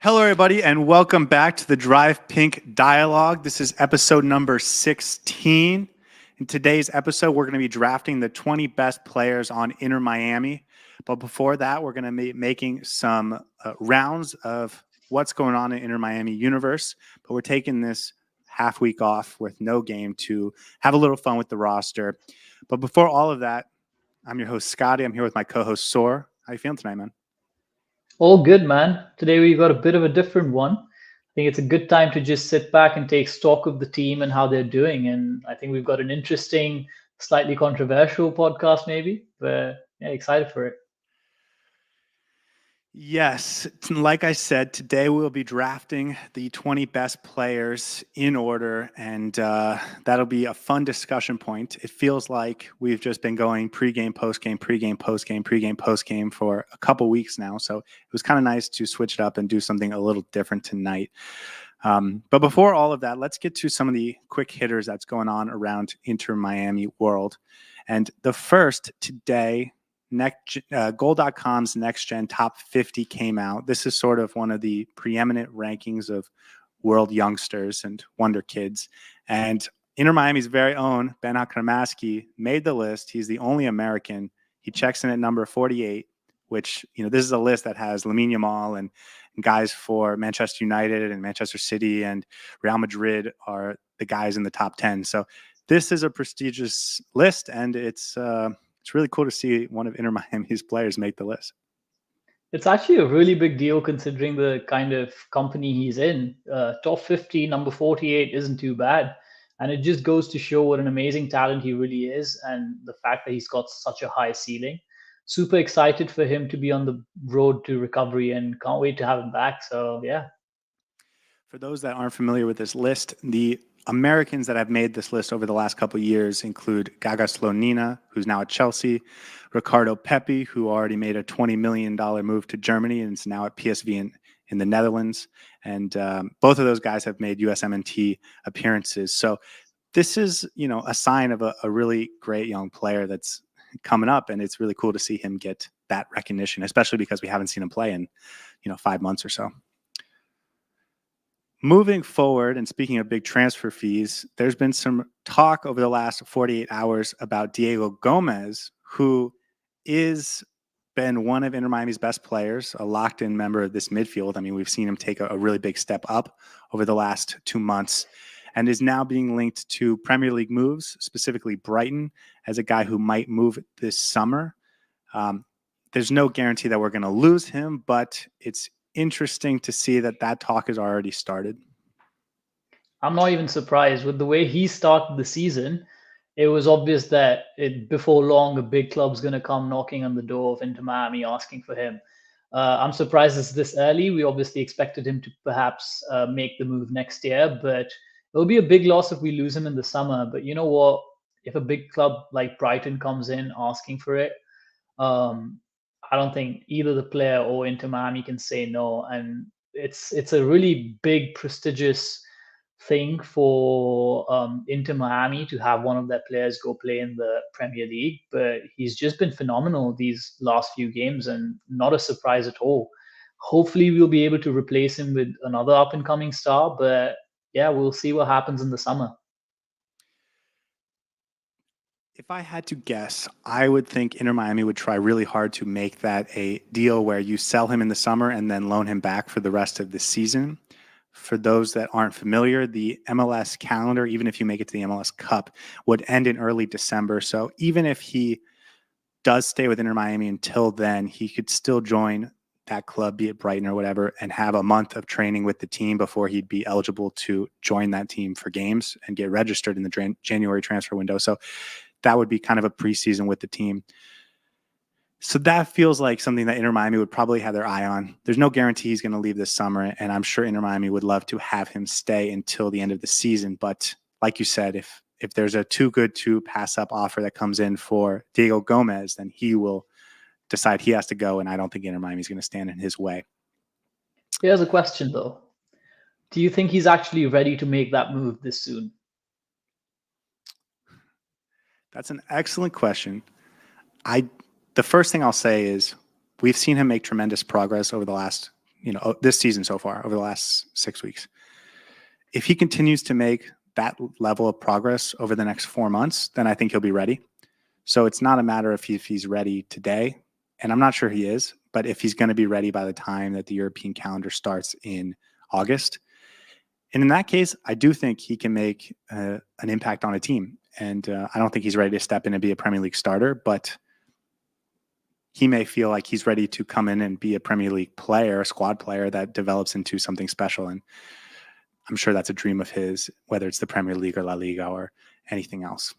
Hello, everybody, and welcome back to the Drive Pink Dialogue. This is episode number 16. In today's episode, we're going to be drafting the 20 best players on Inter Miami. But before that, we're going to be making some rounds of what's going on in Inter Miami universe. But we're taking this half week off with no game to have a little fun with the roster. But before all of that, I'm your host, Scotty. I'm here with my co-host, Saur. How you feeling tonight, man? All good, man. Today we got a bit of a different one. I think it's a good time to just sit back and take stock of the team and how they're doing. And I think we've got an interesting, slightly controversial podcast, maybe. But yeah, excited for it. Yes, like I said, today we'll be drafting the 20 best players in order, and that'll be a fun discussion point. It feels like we've just been going pregame, postgame, pregame, postgame, pregame, postgame for a couple weeks now, so it was kind of nice to switch it up and do something a little different tonight. But before all of that, let's get to some of the quick hitters that's going on around Inter Miami world. And the first today, Goal.com's Next Gen Top 50 came out. This is sort of one of the preeminent rankings of world youngsters and wonder kids. And Inter Miami's very own Cremaschi made the list. He's the only American. He checks in at number 48, which, this is a list that has Lamine Yamal and guys for Manchester United and Manchester City and Real Madrid are the guys in the top 10. So this is a prestigious list, and it's really cool to see one of Inter Miami's players make the list. It's actually a really big deal considering the kind of company he's in. Top 50, number 48 isn't too bad. And it just goes to show what an amazing talent he really is and the fact that he's got such a high ceiling. Super excited for him to be on the road to recovery and can't wait to have him back. So, yeah. For those that aren't familiar with this list, the Americans that have made this list over the last couple of years include Gaga Slonina, who's now at Chelsea, Ricardo Pepi, who already made a $20 million move to Germany and is now at PSV in the Netherlands. And both of those guys have made USMNT appearances. So this is, a sign of a really great young player that's coming up, and it's really cool to see him get that recognition, especially because we haven't seen him play in, 5 months or so. Moving forward, and speaking of big transfer fees, there's been some talk over the last 48 hours about Diego Gómez, who is been one of Inter Miami's best players, a locked-in member of this midfield. I mean, we've seen him take a really big step up over the last 2 months and is now being linked to Premier League moves, specifically Brighton, as a guy who might move this summer. There's no guarantee that we're going to lose him, but it's interesting to see that talk has already started. I'm not even surprised with the way he started the season. It was obvious that before long, a big club's going to come knocking on the door of Inter Miami asking for him. I'm surprised it's this early. We obviously expected him to perhaps make the move next year, but it'll be a big loss if we lose him in the summer. But you know what? If a big club like Brighton comes in asking for it, I don't think either the player or Inter Miami can say no. And it's a really big, prestigious thing for Inter Miami to have one of their players go play in the Premier League. But he's just been phenomenal these last few games, and not a surprise at all. Hopefully, we'll be able to replace him with another up and coming star. But yeah, we'll see what happens in the summer. If I had to guess, I would think Inter Miami would try really hard to make that a deal where you sell him in the summer and then loan him back for the rest of the season. For those that aren't familiar, the MLS calendar, even if you make it to the MLS Cup, would end in early December. So even if he does stay with Inter Miami until then, he could still join that club, be it Brighton or whatever, and have a month of training with the team before he'd be eligible to join that team for games and get registered in the January transfer window. So that would be kind of a preseason with the team. So that feels like something that Inter Miami would probably have their eye on. There's no guarantee he's going to leave this summer, and I'm sure Inter Miami would love to have him stay until the end of the season. But like you said, if there's a too good to pass up offer that comes in for Diego Gómez, then he will decide he has to go, and I don't think Inter Miami is going to stand in his way. Here's a question though. Do you think he's actually ready to make that move this soon? That's an excellent question. The first thing I'll say is we've seen him make tremendous progress over the last this season so far over the last 6 weeks. If he continues to make that level of progress over the next 4 months, then I think he'll be ready. So it's not a matter of if he's ready today, and I'm not sure he is, but if he's going to be ready by the time that the European calendar starts in August. And in that case, I do think he can make an impact on a team. And I don't think he's ready to step in and be a Premier League starter, but he may feel like he's ready to come in and be a Premier League player, a squad player that develops into something special. And I'm sure that's a dream of his, whether it's the Premier League or La Liga or anything else.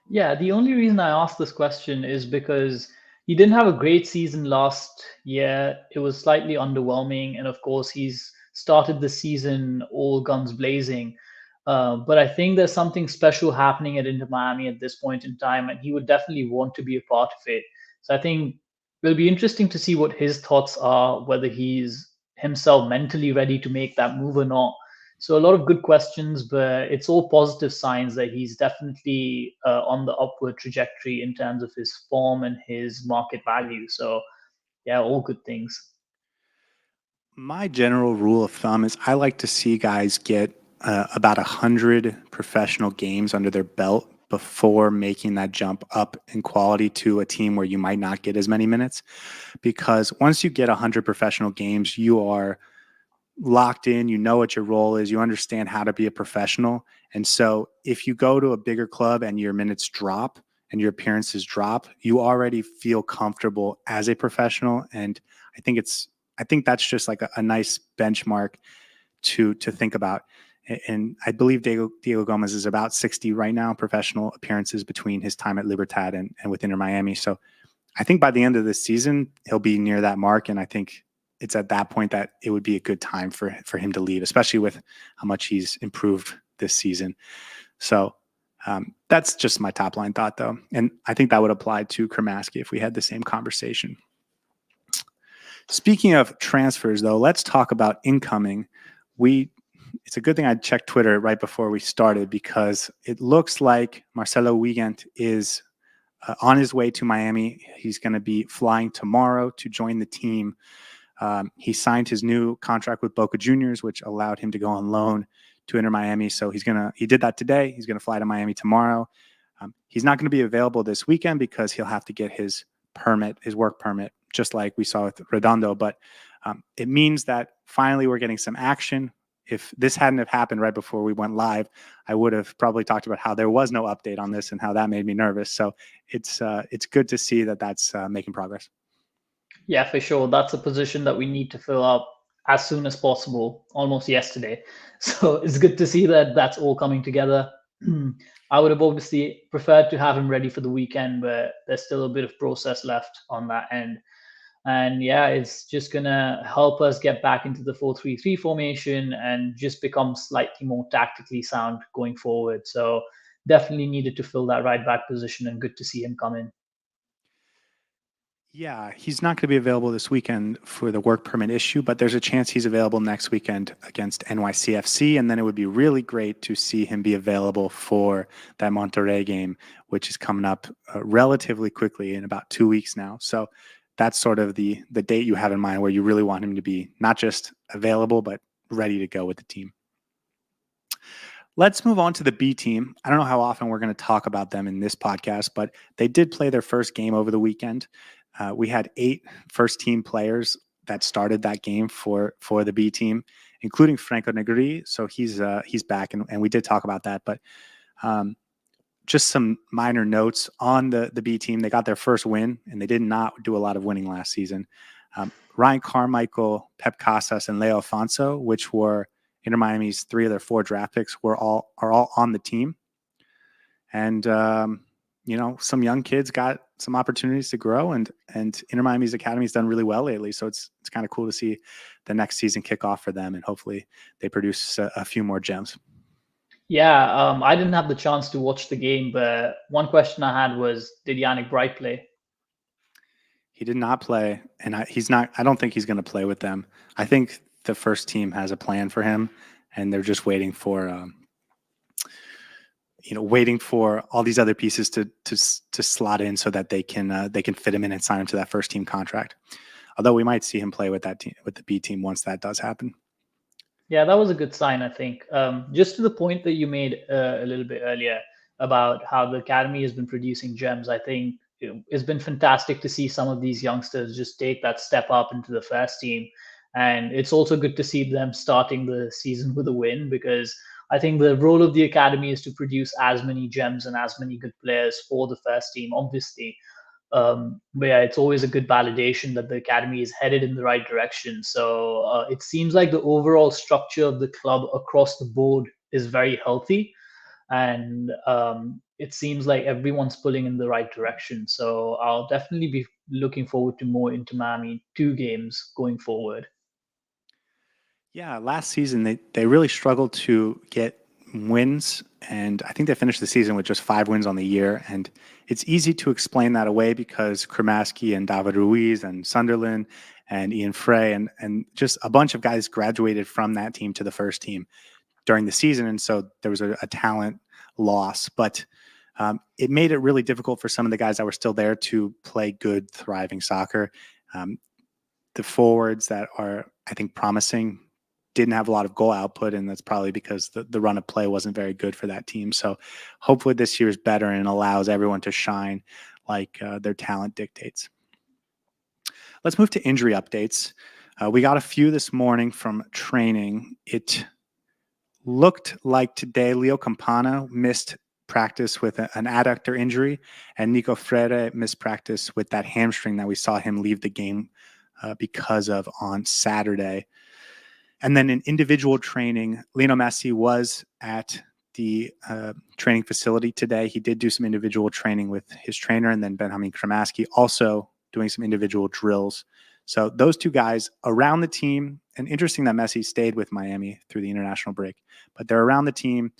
Yeah, the only reason I asked this question is because he didn't have a great season last year. It was slightly underwhelming. And of course, he's started the season all guns blazing. But I think there's something special happening at Inter Miami at this point in time, and he would definitely want to be a part of it. So I think it'll be interesting to see what his thoughts are, whether he's himself mentally ready to make that move or not. So a lot of good questions, but it's all positive signs that he's definitely on the upward trajectory in terms of his form and his market value. So yeah, all good things. My general rule of thumb is I like to see guys get about 100 professional games under their belt before making that jump up in quality to a team where you might not get as many minutes. Because once you get 100 professional games, you are locked in, you know what your role is, you understand how to be a professional. And so if you go to a bigger club and your minutes drop and your appearances drop, you already feel comfortable as a professional. And I think that's just like a nice benchmark to think about. And I believe Diego Gómez is about 60 right now, professional appearances between his time at Libertad and with Inter Miami. So I think by the end of this season, he'll be near that mark. And I think it's at that point that it would be a good time for him to leave, especially with how much he's improved this season. So that's just my top line thought, though. And I think that would apply to Cremaschi if we had the same conversation. Speaking of transfers, though, let's talk about incoming. It's a good thing I checked Twitter right before we started because it looks like Marcelo Wiegand is on his way to Miami. He's going to be flying tomorrow to join the team. He signed his new contract with Boca Juniors, which allowed him to go on loan to Inter Miami. So he did that today. He's going to fly to Miami tomorrow. He's not going to be available this weekend because he'll have to get his work permit, just like we saw with Redondo. But it means that finally we're getting some action. If this hadn't have happened right before we went live, I would have probably talked about how there was no update on this and how that made me nervous. So it's good to see that that's making progress. Yeah, for sure. That's a position that we need to fill up as soon as possible, almost yesterday. So it's good to see that that's all coming together. I would have obviously preferred to have him ready for the weekend, but there's still a bit of process left on that end. And yeah, it's just going to help us get back into the 4-3-3 formation and just become slightly more tactically sound going forward. So definitely needed to fill that right back position, and good to see him come in. Yeah, he's not going to be available this weekend for the work permit issue, but there's a chance he's available next weekend against NYCFC. And then it would be really great to see him be available for that Monterrey game, which is coming up relatively quickly in about 2 weeks now. So that's sort of the date you have in mind where you really want him to be not just available, but ready to go with the team. Let's move on to the B team. I don't know how often we're going to talk about them in this podcast, but they did play their first game over the weekend. We had 8 first-team players that started that game for the B team, including Franco Negri. So he's back, and we did talk about that. But just some minor notes on the B team. They got their first win, and they did not do a lot of winning last season. Ryan Carmichael, Pep Casas, and Leo Afonso, which were Inter Miami's 3 of their 4 draft picks, are all on the team. And some young kids got some opportunities to grow, and Inter Miami's academy has done really well lately. So it's kind of cool to see the next season kick off for them, and hopefully they produce a few more gems. Yeah, I didn't have the chance to watch the game, but one question I had was, did Yannick Bright play? He did not play, and I don't think he's going to play with them. I think the first team has a plan for him, and they're just waiting for all these other pieces to slot in so that they can fit him in and sign him to that first team contract. Although we might see him play with that team, with the B team, once that does happen. Yeah, that was a good sign, I think. Just to the point that you made a little bit earlier about how the academy has been producing gems, I think it's been fantastic to see some of these youngsters just take that step up into the first team. And it's also good to see them starting the season with a win, because I think the role of the academy is to produce as many gems and as many good players for the first team, obviously. But yeah, it's always a good validation that the academy is headed in the right direction. So it seems like the overall structure of the club across the board is very healthy, and it seems like everyone's pulling in the right direction. So I'll definitely be looking forward to more Inter Miami 2 games going forward. Yeah, last season they really struggled to get wins, and I think they finished the season with just 5 wins on the year. And it's easy to explain that away because Cremaschi and David Ruiz and Sunderland and Ian Frey and just a bunch of guys graduated from that team to the first team during the season, and so there was a talent loss. But it made it really difficult for some of the guys that were still there to play good, thriving soccer. Um, the forwards that are, I think, promising didn't have a lot of goal output, and that's probably because the run of play wasn't very good for that team. So hopefully this year is better and allows everyone to shine like their talent dictates. Let's move to injury updates. We got a few this morning from training. It looked like today Leo Campana missed practice with an adductor injury, and Nico Freire missed practice with that hamstring that we saw him leave the game because of on Saturday. And then in individual training, Lionel Messi was at the training facility today. He did do some individual training with his trainer, and then Benjamin Cremaschi also doing some individual drills. So those two guys around the team, and interesting that Messi stayed with Miami through the international break, but they're around the team.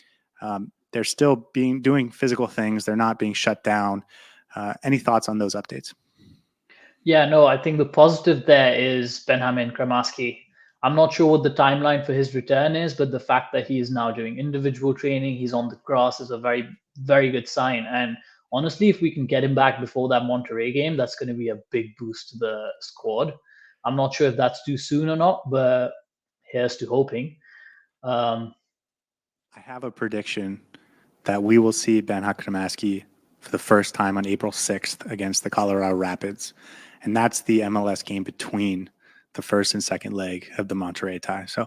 They're still doing physical things. They're not being shut down. Any thoughts on those updates? Yeah, no, I think the positive there is Benjamin Cremaschi. I'm not sure what the timeline for his return is, but the fact that he is now doing individual training, he's on the grass, is a very, very good sign. And honestly, if we can get him back before that Monterrey game, that's going to be a big boost to the squad. I'm not sure if that's too soon or not, but here's to hoping. Um, I have a prediction that we will see Ben Cremaschi for the first time on April 6th against the Colorado Rapids. And that's the MLS game between the first and second leg of the Monterrey tie. So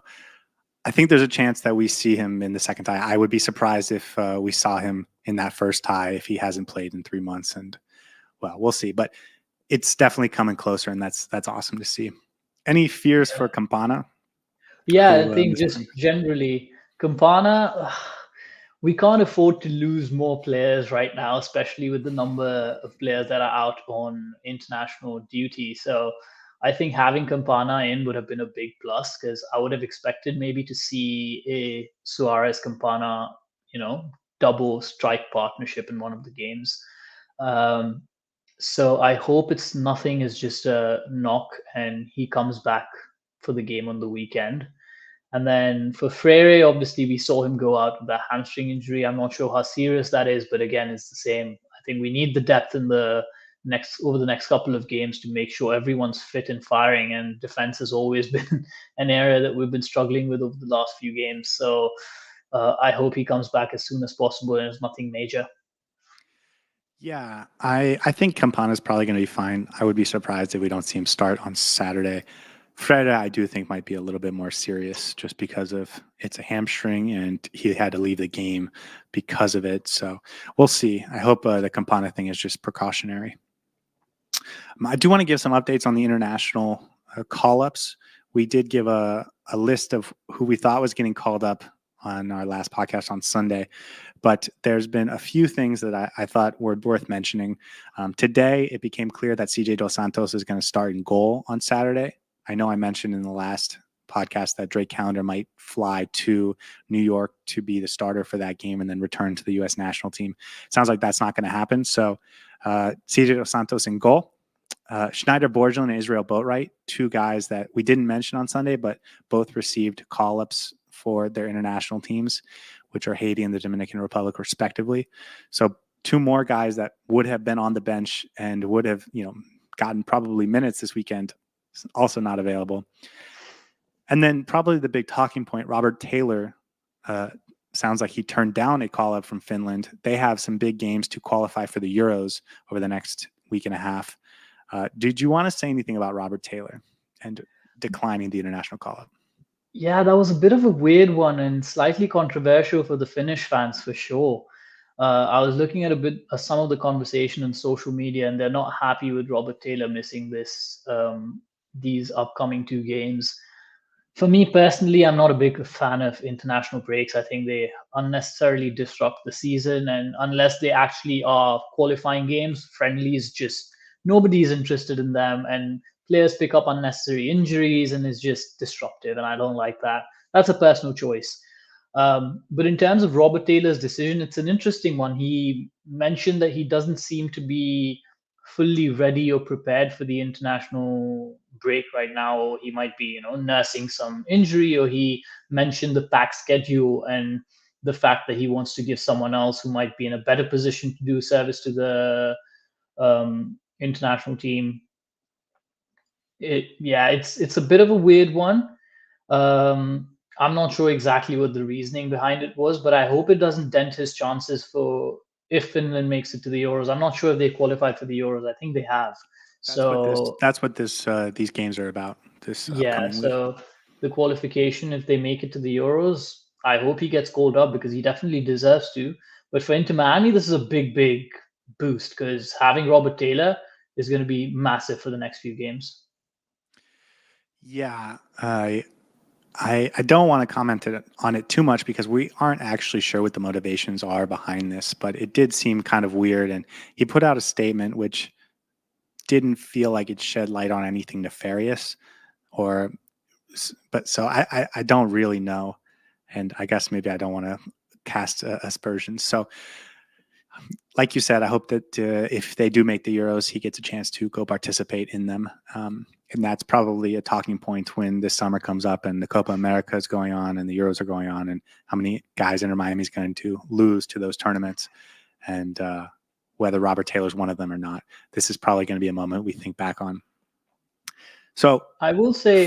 I think there's a chance that we see him in the second tie. I would be surprised if we saw him in that first tie if he hasn't played in 3 months. And well, we'll see. But it's definitely coming closer, and that's awesome to see. Any fears for Campana? Yeah, I Who think missed time? just generally, Campana, we can't afford to lose more players right now, especially with the number of players that are out on international duty. So I think having Campana in would have been a big plus, because I would have expected maybe to see a Suarez Campana, you know, double strike partnership in one of the games. Um, so I hope it's nothing is just a knock and he comes back for the game on the weekend. And then for Freire, obviously we saw him go out with a hamstring injury. I'm not sure how serious that is, but again, it's the same. I think we need the depth in the next couple of games to make sure everyone's fit and firing. And defense has always been an area that we've been struggling with over the last few games. So I hope he comes back as soon as possible and it's nothing major. Yeah, I think Campana is probably going to be fine. I would be surprised if we don't see him start on Saturday. Fred, I do think might be a little bit more serious just because of it's a hamstring and he had to leave the game because of it. So we'll see. I hope the Campana thing is just precautionary. I do want to give some updates on the international call-ups. We did give a list of who we thought was getting called up on our last podcast on Sunday, but there's been a few things that I thought were worth mentioning. Today, it became clear that CJ Dos Santos is going to start in goal on Saturday. I know I mentioned in the last podcast that Drake Callender might fly to New York to be the starter for that game and then return to the U.S. national team. Sounds like that's not going to happen. So CJ Dos Santos in goal. Schneider Borgelin and Israel Boatwright, two guys that we didn't mention on Sunday, but both received call-ups for their international teams, which are Haiti and the Dominican Republic, respectively. So two more guys that would have been on the bench and would have, gotten probably minutes this weekend also not available. And then probably the big talking point, Robert Taylor, sounds like he turned down a call up from Finland. They have some big games to qualify for the Euros over the next week and a half. Did you want to say anything about Robert Taylor and declining the international call up? Yeah, that was a bit of a weird one and slightly controversial for the Finnish fans for sure. I was looking at a bit some of the conversation on social media, and they're not happy with Robert Taylor missing these upcoming two games. For me personally, I'm not a big fan of international breaks. I think they unnecessarily disrupt the season, and unless they actually are qualifying games, friendlies just nobody's interested in them, and players pick up unnecessary injuries, and it's just disruptive, and I don't like that. That's a personal choice. But in terms of Robert Taylor's decision, it's an interesting one. He mentioned that he doesn't seem to be fully ready or prepared for the international break right now, or he might be, nursing some injury, or he mentioned the packed schedule and the fact that he wants to give someone else who might be in a better position to do service to the international team. It's a bit of a weird one. I'm not sure exactly what the reasoning behind it was, but I hope it doesn't dent his chances for if Finland makes it to the Euros. I'm not sure if they qualified for the Euros. I think they have. So That's what these games are about this yeah, upcoming week. so the qualification, if they make it to the Euros, I hope he gets called up because he definitely deserves to. But for Inter Miami, this is a big, big boost because having Robert Taylor is going to be massive for the next few games. Yeah, I don't want to comment on it too much because we aren't actually sure what the motivations are behind this, but it did seem kind of weird. And he put out a statement which didn't feel like it shed light on anything nefarious, but so I don't really know, and I guess maybe I don't want to cast aspersions. So, like you said, I hope that if they do make the Euros, he gets a chance to go participate in them. And that's probably a talking point when this summer comes up and the Copa America is going on and the Euros are going on, and how many guys Inter Miami is going to lose to those tournaments, and whether Robert Taylor's one of them or not. This is probably going to be a moment we think back on. So I will say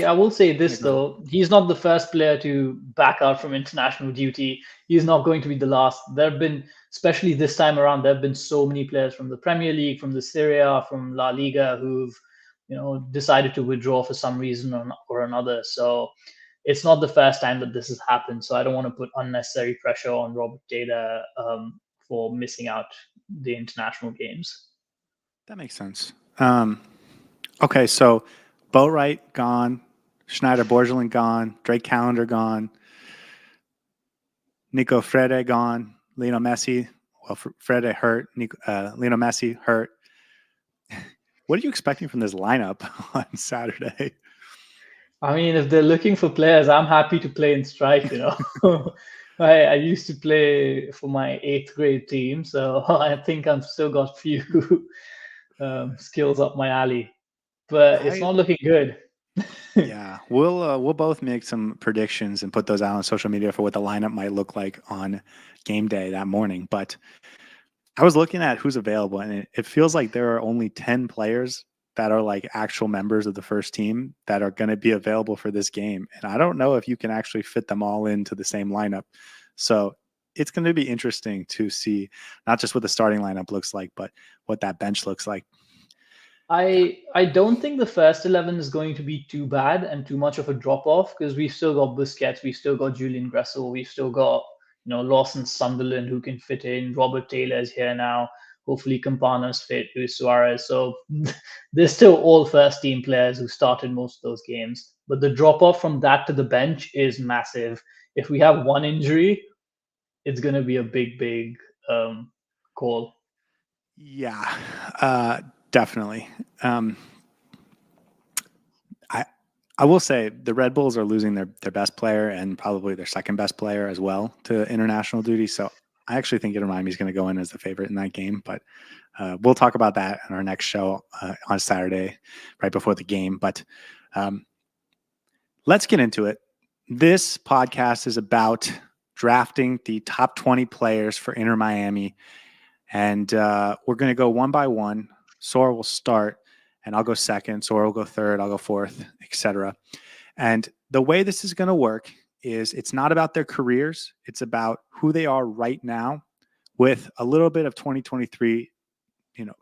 this though, he's not the first player to back out from international duty. He's not going to be the last. There have been, especially this time around, there have been so many players from the Premier League, from the Serie A, from La Liga who've, decided to withdraw for some reason or another. So it's not the first time that this has happened. So I don't want to put unnecessary pressure on Robert Taylor for missing out the international games. that makes sense. Okay, so Boatwright gone, Schneider Borgelin gone, Drake Callender gone, Nico Frede gone, Lionel Messi. Well, Frede hurt, Lionel Messi hurt. What are you expecting from this lineup on Saturday? I mean, if they're looking for players, I'm happy to play in strike. I used to play for my 8th grade team, so I think I've still got few skills up my alley. But it's not looking good. Yeah, we'll both make some predictions and put those out on social media for what the lineup might look like on game day that morning. But I was looking at who's available, and it feels like there are only 10 players that are like actual members of the first team that are going to be available for this game. And I don't know if you can actually fit them all into the same lineup. So it's going to be interesting to see not just what the starting lineup looks like, but what that bench looks like. I don't think the first 11 is going to be too bad and too much of a drop off because we've still got Busquets, we've still got Julian Gressel, we've still got Lawson Sunderland who can fit in. Robert Taylor is here now. Hopefully Campana's fit, Luis Suarez. So there's still all first team players who started most of those games. But the drop off from that to the bench is massive. If we have one injury, it's going to be a big, big call. Yeah, definitely. I will say the Red Bulls are losing their best player and probably their second best player as well to international duty. So I actually think Inter Miami is going to go in as the favorite in that game. But we'll talk about that in our next show on Saturday, right before the game. But let's get into it. This podcast is about drafting the top 20 players for Inter Miami. And we're going to go one by one. Saur will start. and I'll go second. Saur will go third. I'll go fourth, etc. And the way this is going to work is it's not about their careers. It's about who they are right now with a little bit of 2023,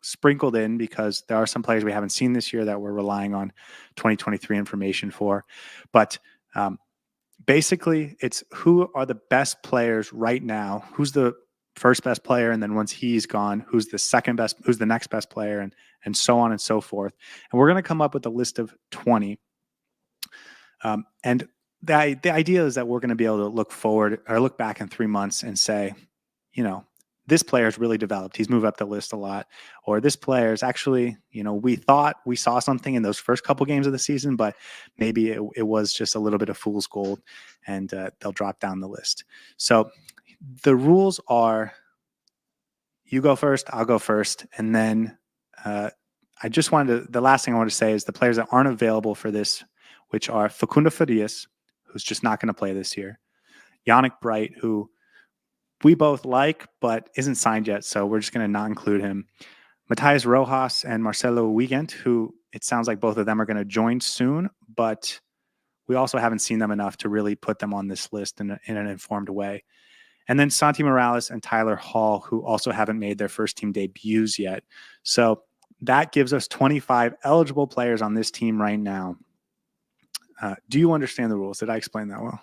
sprinkled in, because there are some players we haven't seen this year that we're relying on 2023 information for. But basically, it's who are the best players right now, who's the first best player, and then once he's gone, who's the second best, who's the next best player, and so on and so forth. And we're going to come up with a list of 20. And the idea is that we're going to be able to look forward or look back in 3 months and say, this player's really developed. He's moved up the list a lot. Or this player's actually, we thought we saw something in those first couple games of the season, but maybe it was just a little bit of fool's gold, and they'll drop down the list. So the rules are, you go first, I'll go first. And then the last thing I want to say is the players that aren't available for this, which are Facundo Farias, who's just not going to play this year, Yannick Bright, who we both like, but isn't signed yet, so we're just going to not include him. Matias Rojas and Marcelo Wiegand, who it sounds like both of them are going to join soon, but we also haven't seen them enough to really put them on this list in an informed way. And then Santi Morales and Tyler Hall, who also haven't made their first team debuts yet. So that gives us 25 eligible players on this team right now. Do you understand the rules? Did I explain that well?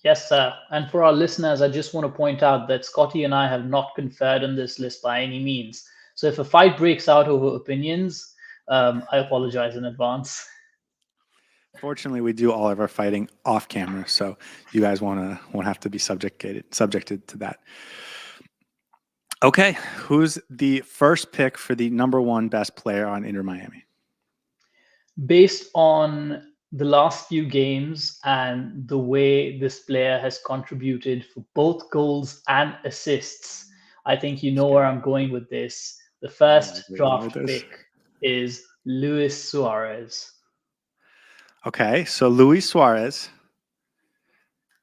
Yes, sir. And for our listeners, I just want to point out that Scotty and I have not conferred on this list by any means. So if a fight breaks out over opinions, I apologize in advance. Fortunately, we do all of our fighting off camera, so you guys won't have to be subjected to that. Okay, who's the first pick for the number one best player on Inter Miami? Based on the last few games and the way this player has contributed for both goals and assists, I think you know where I'm going with this. The first draft pick is Luis Suarez. Okay, so Luis Suarez,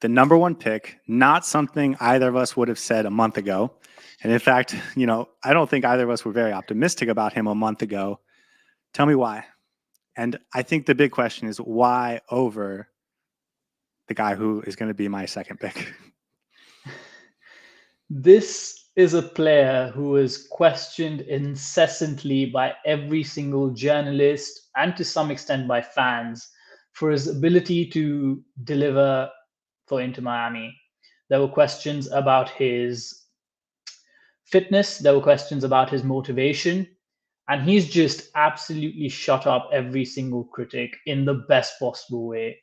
the number one pick, not something either of us would have said a month ago. And in fact, I don't think either of us were very optimistic about him a month ago. Tell me why. And I think the big question is why over the guy who is going to be my second pick? This is a player who is questioned incessantly by every single journalist and to some extent by fans for his ability to deliver for Inter Miami. There were questions about his fitness, there were questions about his motivation, and he's just absolutely shut up every single critic in the best possible way.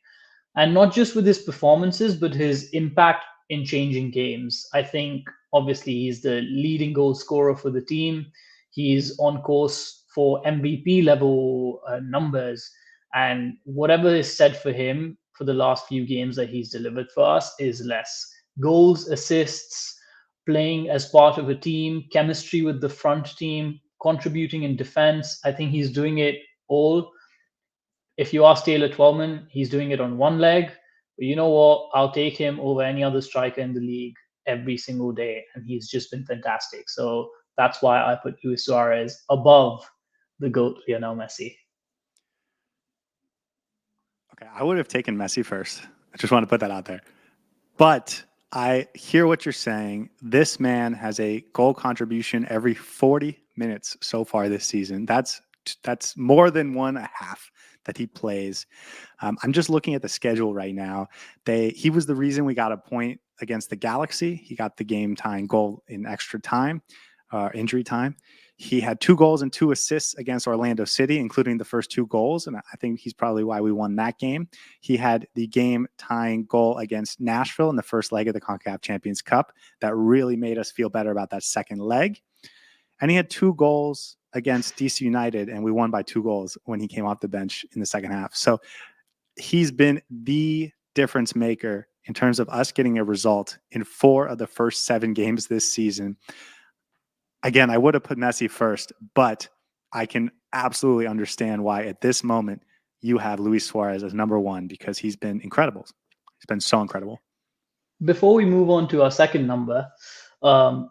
And not just with his performances, but his impact in changing games. I think obviously he's the leading goal scorer for the team. He's on course for MVP level numbers. And whatever is said for him for the last few games that he's delivered for us is less. Goals, assists, playing as part of a team, chemistry with the front team, contributing in defense. I think he's doing it all. If you ask Taylor Twellman, he's doing it on one leg. But you know what? I'll take him over any other striker in the league every single day. And he's just been fantastic. So that's why I put Luis Suarez above the GOAT, Lionel Messi. Okay, I would have taken Messi first. I just want to put that out there. But I hear what you're saying. This man has a goal contribution every 40 minutes so far this season. That's more than 1.5 that he plays. I'm just looking at the schedule right now. He was the reason we got a point against the Galaxy. He got the game-tying goal in extra time, injury time. He had 2 goals and 2 assists against Orlando City, including the first 2 goals, and I think he's probably why we won that game. He had the game-tying goal against Nashville in the first leg of the CONCACAF Champions Cup. That really made us feel better about that second leg. And he had 2 goals against DC United, and we won by 2 goals when he came off the bench in the second half. So he's been the difference maker in terms of us getting a result in 4 of the first 7 games this season. Again, I would have put Messi first, but I can absolutely understand why at this moment you have Luis Suarez as number 1 because he's been incredible. He's been so incredible. Before we move on to our second number,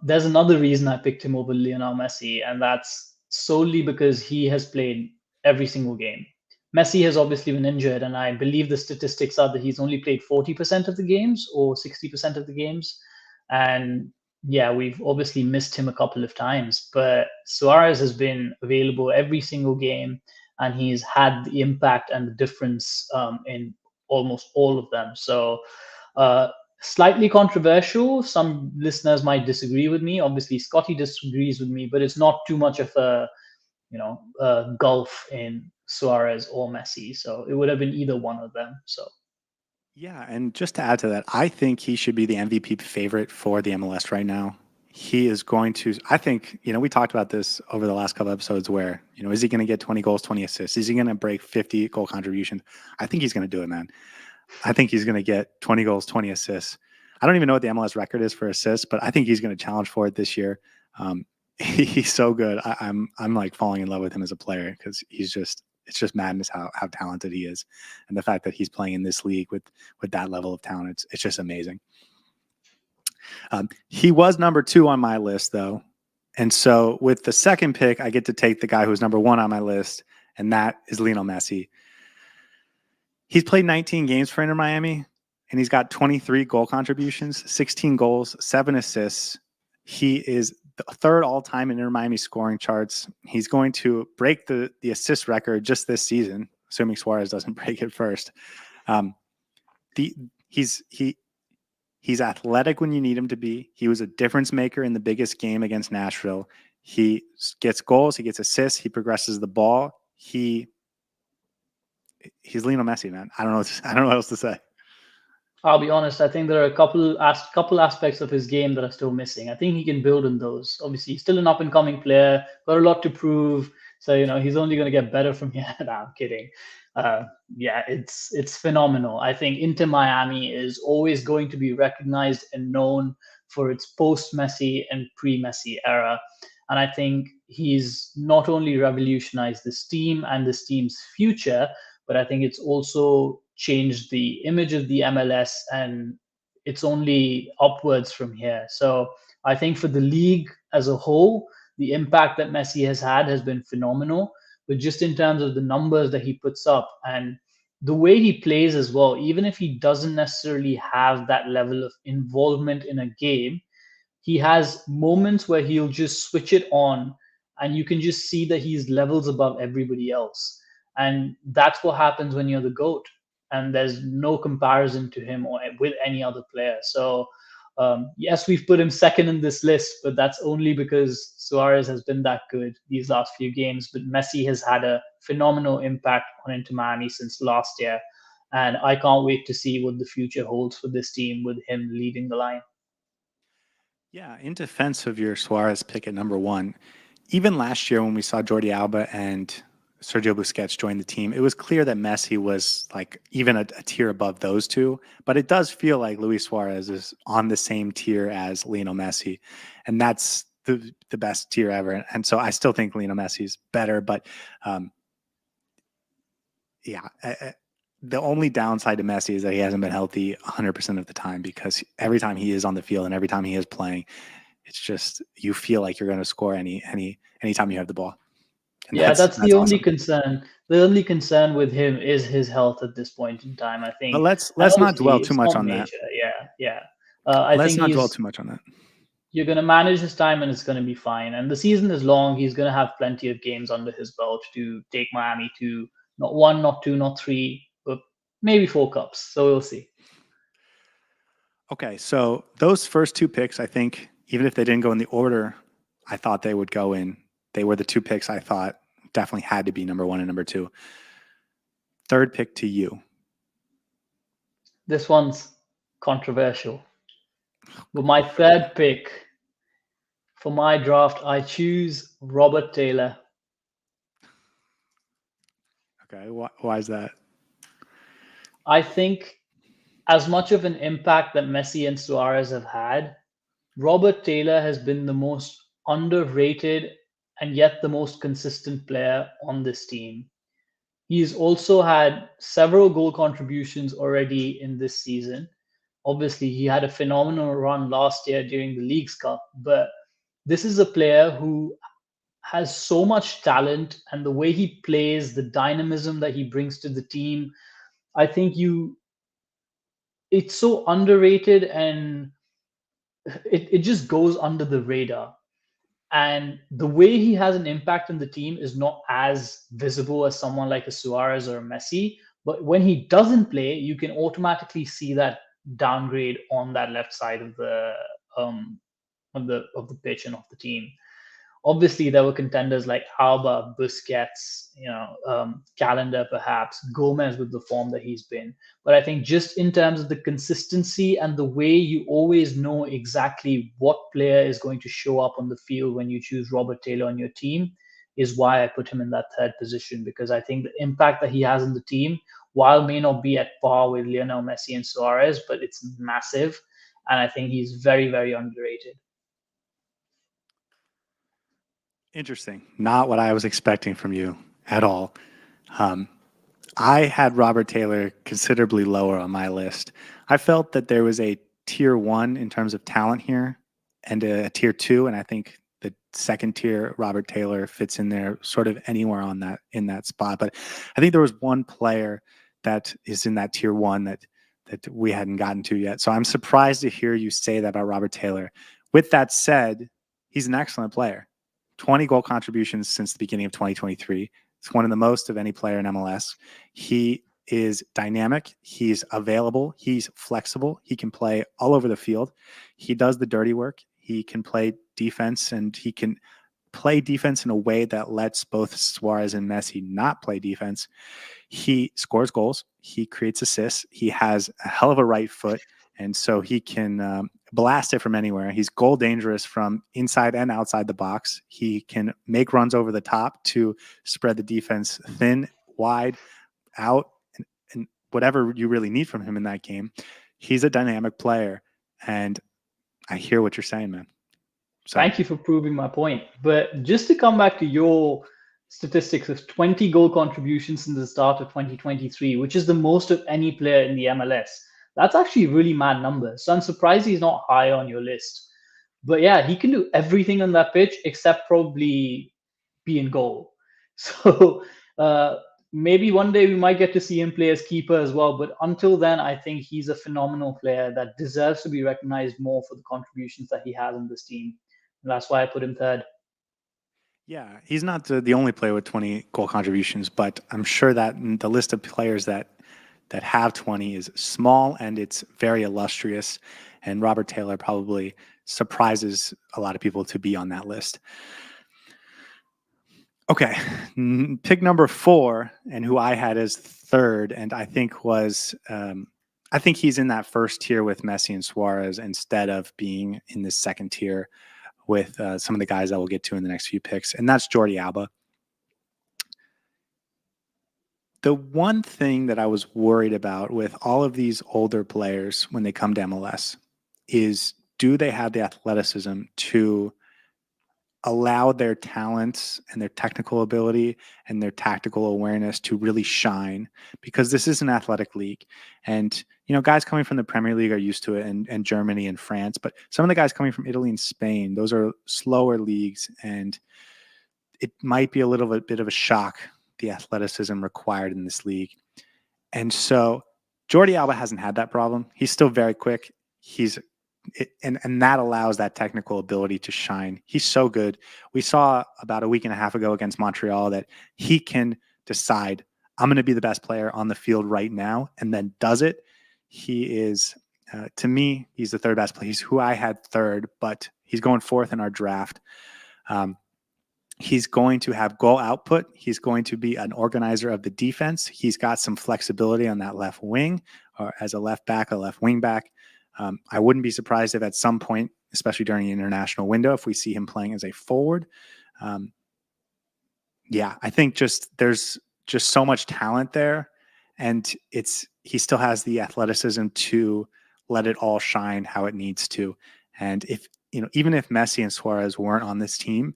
there's another reason I picked him over Lionel Messi, and that's solely because he has played every single game. Messi has obviously been injured, and I believe the statistics are that he's only played 40% of the games or 60% of the games. And yeah, we've obviously missed him a couple of times, but Suarez has been available every single game, and he's had the impact and the difference in almost all of them. So, uh, slightly controversial. Some listeners might disagree with me. Obviously, Scotty disagrees with me, but it's not too much of a gulf in Suarez or Messi. So it would have been either one of them. So Yeah, and just to add to that, I think he should be the MVP favorite for the MLS right now. He is going to, I think, we talked about this over the last couple episodes where, is he going to get 20 goals, 20 assists? Is he going to break 50 goal contributions? I think he's going to do it, man. I think he's going to get 20 goals, 20 assists. I don't even know what the MLS record is for assists, but I think he's going to challenge for it this year. He's so good. I'm like falling in love with him as a player because it's just madness how talented he is, and the fact that he's playing in this league with that level of talent, it's just amazing. He was number 2 on my list though, and so with the second pick, I get to take the guy who's number 1 on my list, and that is Lionel Messi. He's played 19 games for Inter Miami, and he's got 23 goal contributions, 16 goals, 7 assists. He is the third all-time in Inter Miami scoring charts. He's going to break the assist record just this season, assuming Suarez doesn't break it first. He's athletic when you need him to be. He was a difference maker in the biggest game against Nashville. He gets goals, he gets assists, he progresses the ball. He's Lionel Messi, man. I don't know what else to say. I'll be honest. I think there are a couple aspects of his game that are still missing. I think he can build on those. Obviously, he's still an up and coming player, got a lot to prove. So he's only going to get better from here. No, I'm kidding. Yeah, it's phenomenal. I think Inter Miami is always going to be recognized and known for its post Messi and pre Messi era. And I think he's not only revolutionized this team and this team's future, but I think it's also changed the image of the MLS, and it's only upwards from here. So I think for the league as a whole, the impact that Messi has been phenomenal. But just in terms of the numbers that he puts up and the way he plays as well, even if he doesn't necessarily have that level of involvement in a game, he has moments where he'll just switch it on, and you can just see that he's levels above everybody else. And that's what happens when you're the GOAT. And there's no comparison to him or with any other player. So, yes, we've put him second in this list, but that's only because Suarez has been that good these last few games. But Messi has had a phenomenal impact on Inter Miami since last year. And I can't wait to see what the future holds for this team with him leading the line. Yeah, in defense of your Suarez pick at number 1, even last year when we saw Jordi Alba and Sergio Busquets join the team, it was clear that Messi was like even a tier above those two. But it does feel like Luis Suarez is on the same tier as Lionel Messi, and that's the best tier ever. And so I still think Lionel Messi's better, but yeah. The only downside to Messi is that he hasn't been healthy 100% of the time, because every time he is on the field and every time he is playing, it's just you feel like you're going to score anytime you have the ball. And Yeah, that's the only awesome. concern. The only concern with him is his health at this point in time, I think. But let's not dwell too much on that. Yeah. I let's think not dwell too much on that. You're going to manage his time and it's going to be fine. And the season is long. He's going to have plenty of games under his belt to take Miami to not 1, not 2, not 3, but maybe 4 cups. So we'll see. Okay, so those first 2 picks, I think, even if they didn't go in the order I thought they would go in, they were the 2 picks I thought definitely had to be number 1 and number 2. Third pick to you. This one's controversial. But my third pick for my draft, I choose Robert Taylor. Okay, why is that? I think as much of an impact that Messi and Suarez have had, Robert Taylor has been the most underrated and yet the most consistent player on this team. He's also had several goal contributions already in this season. Obviously, he had a phenomenal run last year during the Leagues Cup, but this is a player who has so much talent, and the way he plays, the dynamism that he brings to the team, I think it's so underrated, and it just goes under the radar. And the way he has an impact on the team is not as visible as someone like a Suarez or a Messi. But when he doesn't play, you can automatically see that downgrade on that left side um, of the pitch and of the team. Obviously, there were contenders like Alba, Busquets, Calendar, perhaps Gomez with the form that he's been. But I think just in terms of the consistency and the way you always know exactly what player is going to show up on the field when you choose Robert Taylor on your team is why I put him in that third position, because I think the impact that he has on the team, while may not be at par with Lionel Messi and Suarez, but it's massive. And I think he's very, very underrated. Interesting. Not what I was expecting from you at all. Um, I had Robert Taylor considerably lower on my list. I felt that there was a tier one in terms of talent here and a tier two. And I think the second tier, Robert Taylor, fits in there sort of anywhere on that in that spot. But I think there was one player that is in that tier one that we hadn't gotten to yet. So I'm surprised to hear you say that about Robert Taylor. With that said, he's an excellent player. 20 goal contributions since the beginning of 2023. It's one of the most of any player in MLS. He is dynamic. He's available. He's flexible. He can play all over the field. He does the dirty work. He can play defense, and he can play defense in a way that lets both Suarez and Messi not play defense. He scores goals. He creates assists. He has a hell of a right foot, and so he can blast it from anywhere. He's goal dangerous from inside and outside the box. He can make runs over the top to spread the defense thin, wide, out, and whatever you really need from him in that game. He's a dynamic player, and I hear what you're saying, man. So, Thank you for proving my point. But just to come back to your statistics of 20 goal contributions since the start of 2023, which is the most of any player in the MLS, that's actually really mad numbers. So I'm surprised he's not high on your list. But yeah, he can do everything on that pitch except probably be in goal. So maybe one day we might get to see him play as keeper as well. But until then, I think he's a phenomenal player that deserves to be recognized more for the contributions that he has on this team. And that's why I put him third. yeah, he's not the only player with 20 goal contributions, but I'm sure that the list of players that have 20 is small and it's very illustrious. And Robert Taylor probably surprises a lot of people to be on that list. Okay, pick number 4, and who I had as third, and I think I think he's in that first tier with Messi and Suarez instead of being in the second tier with some of the guys that we'll get to in the next few picks, and that's Jordi Alba. The one thing that I was worried about with all of these older players when they come to MLS is, do they have the athleticism to allow their talents and their technical ability and their tactical awareness to really shine? Because this is an athletic league, and guys coming from the Premier League are used to it, and Germany and France, but some of the guys coming from Italy and Spain, those are slower leagues, and it might be a little bit of a shock, the athleticism required in this league. And so Jordi Alba hasn't had that problem. He's still very quick. And that allows that technical ability to shine. He's so good. We saw about a week and a half ago against Montreal that he can decide, I'm going to be the best player on the field right now, and then does it. He is, to me, he's the third best player. He's who I had third, but he's going fourth in our draft. He's going to have goal output. He's going to be an organizer of the defense. He's got some flexibility on that left wing, or as a left back, a left wing back. I wouldn't be surprised if at some point, especially during the international window, if we see him playing as a forward. Yeah, I think there's just so much talent there, and he still has the athleticism to let it all shine how it needs to. And if even if Messi and Suarez weren't on this team,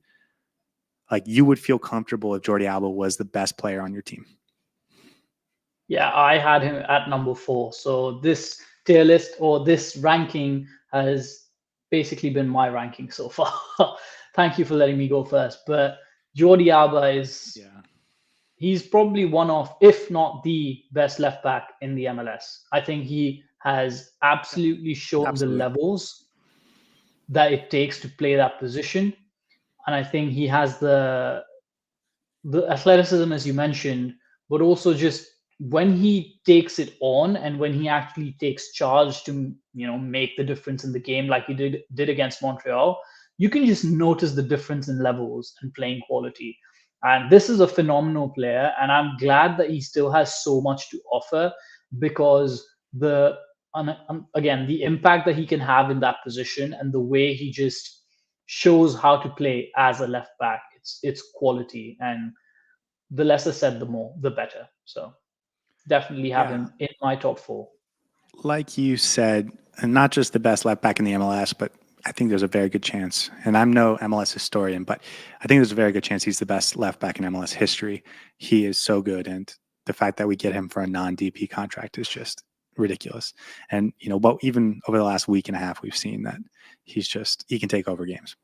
like, you would feel comfortable if Jordi Alba was the best player on your team. Yeah, I had him at number 4. So this tier list or this ranking has basically been my ranking so far. Thank you for letting me go first. But Jordi Alba is Yeah, he's probably one of, if not the best left back in the MLS. I think he has absolutely shown the absolutely. levels that it takes to play that position, and I think he has the athleticism, as you mentioned, but also just when he takes it on and when he actually takes charge to make the difference in the game, like he did against Montreal, you can just notice the difference in levels and playing quality. And this is a phenomenal player, and I'm glad that he still has so much to offer because again, the impact that he can have in that position and the way he just shows how to play as a left back, it's quality, and the lesser said, the more, the better. So definitely have Yeah, him in my top four. like you said, and not just the best left back in the MLS, but I think there's a very good chance, and I'm no MLS historian, but I think there's a very good chance he's the best left back in MLS history. He is so good, and the fact that we get him for a non-DP contract is just ridiculous. And but even over the last week and a half, we've seen that he can take over games.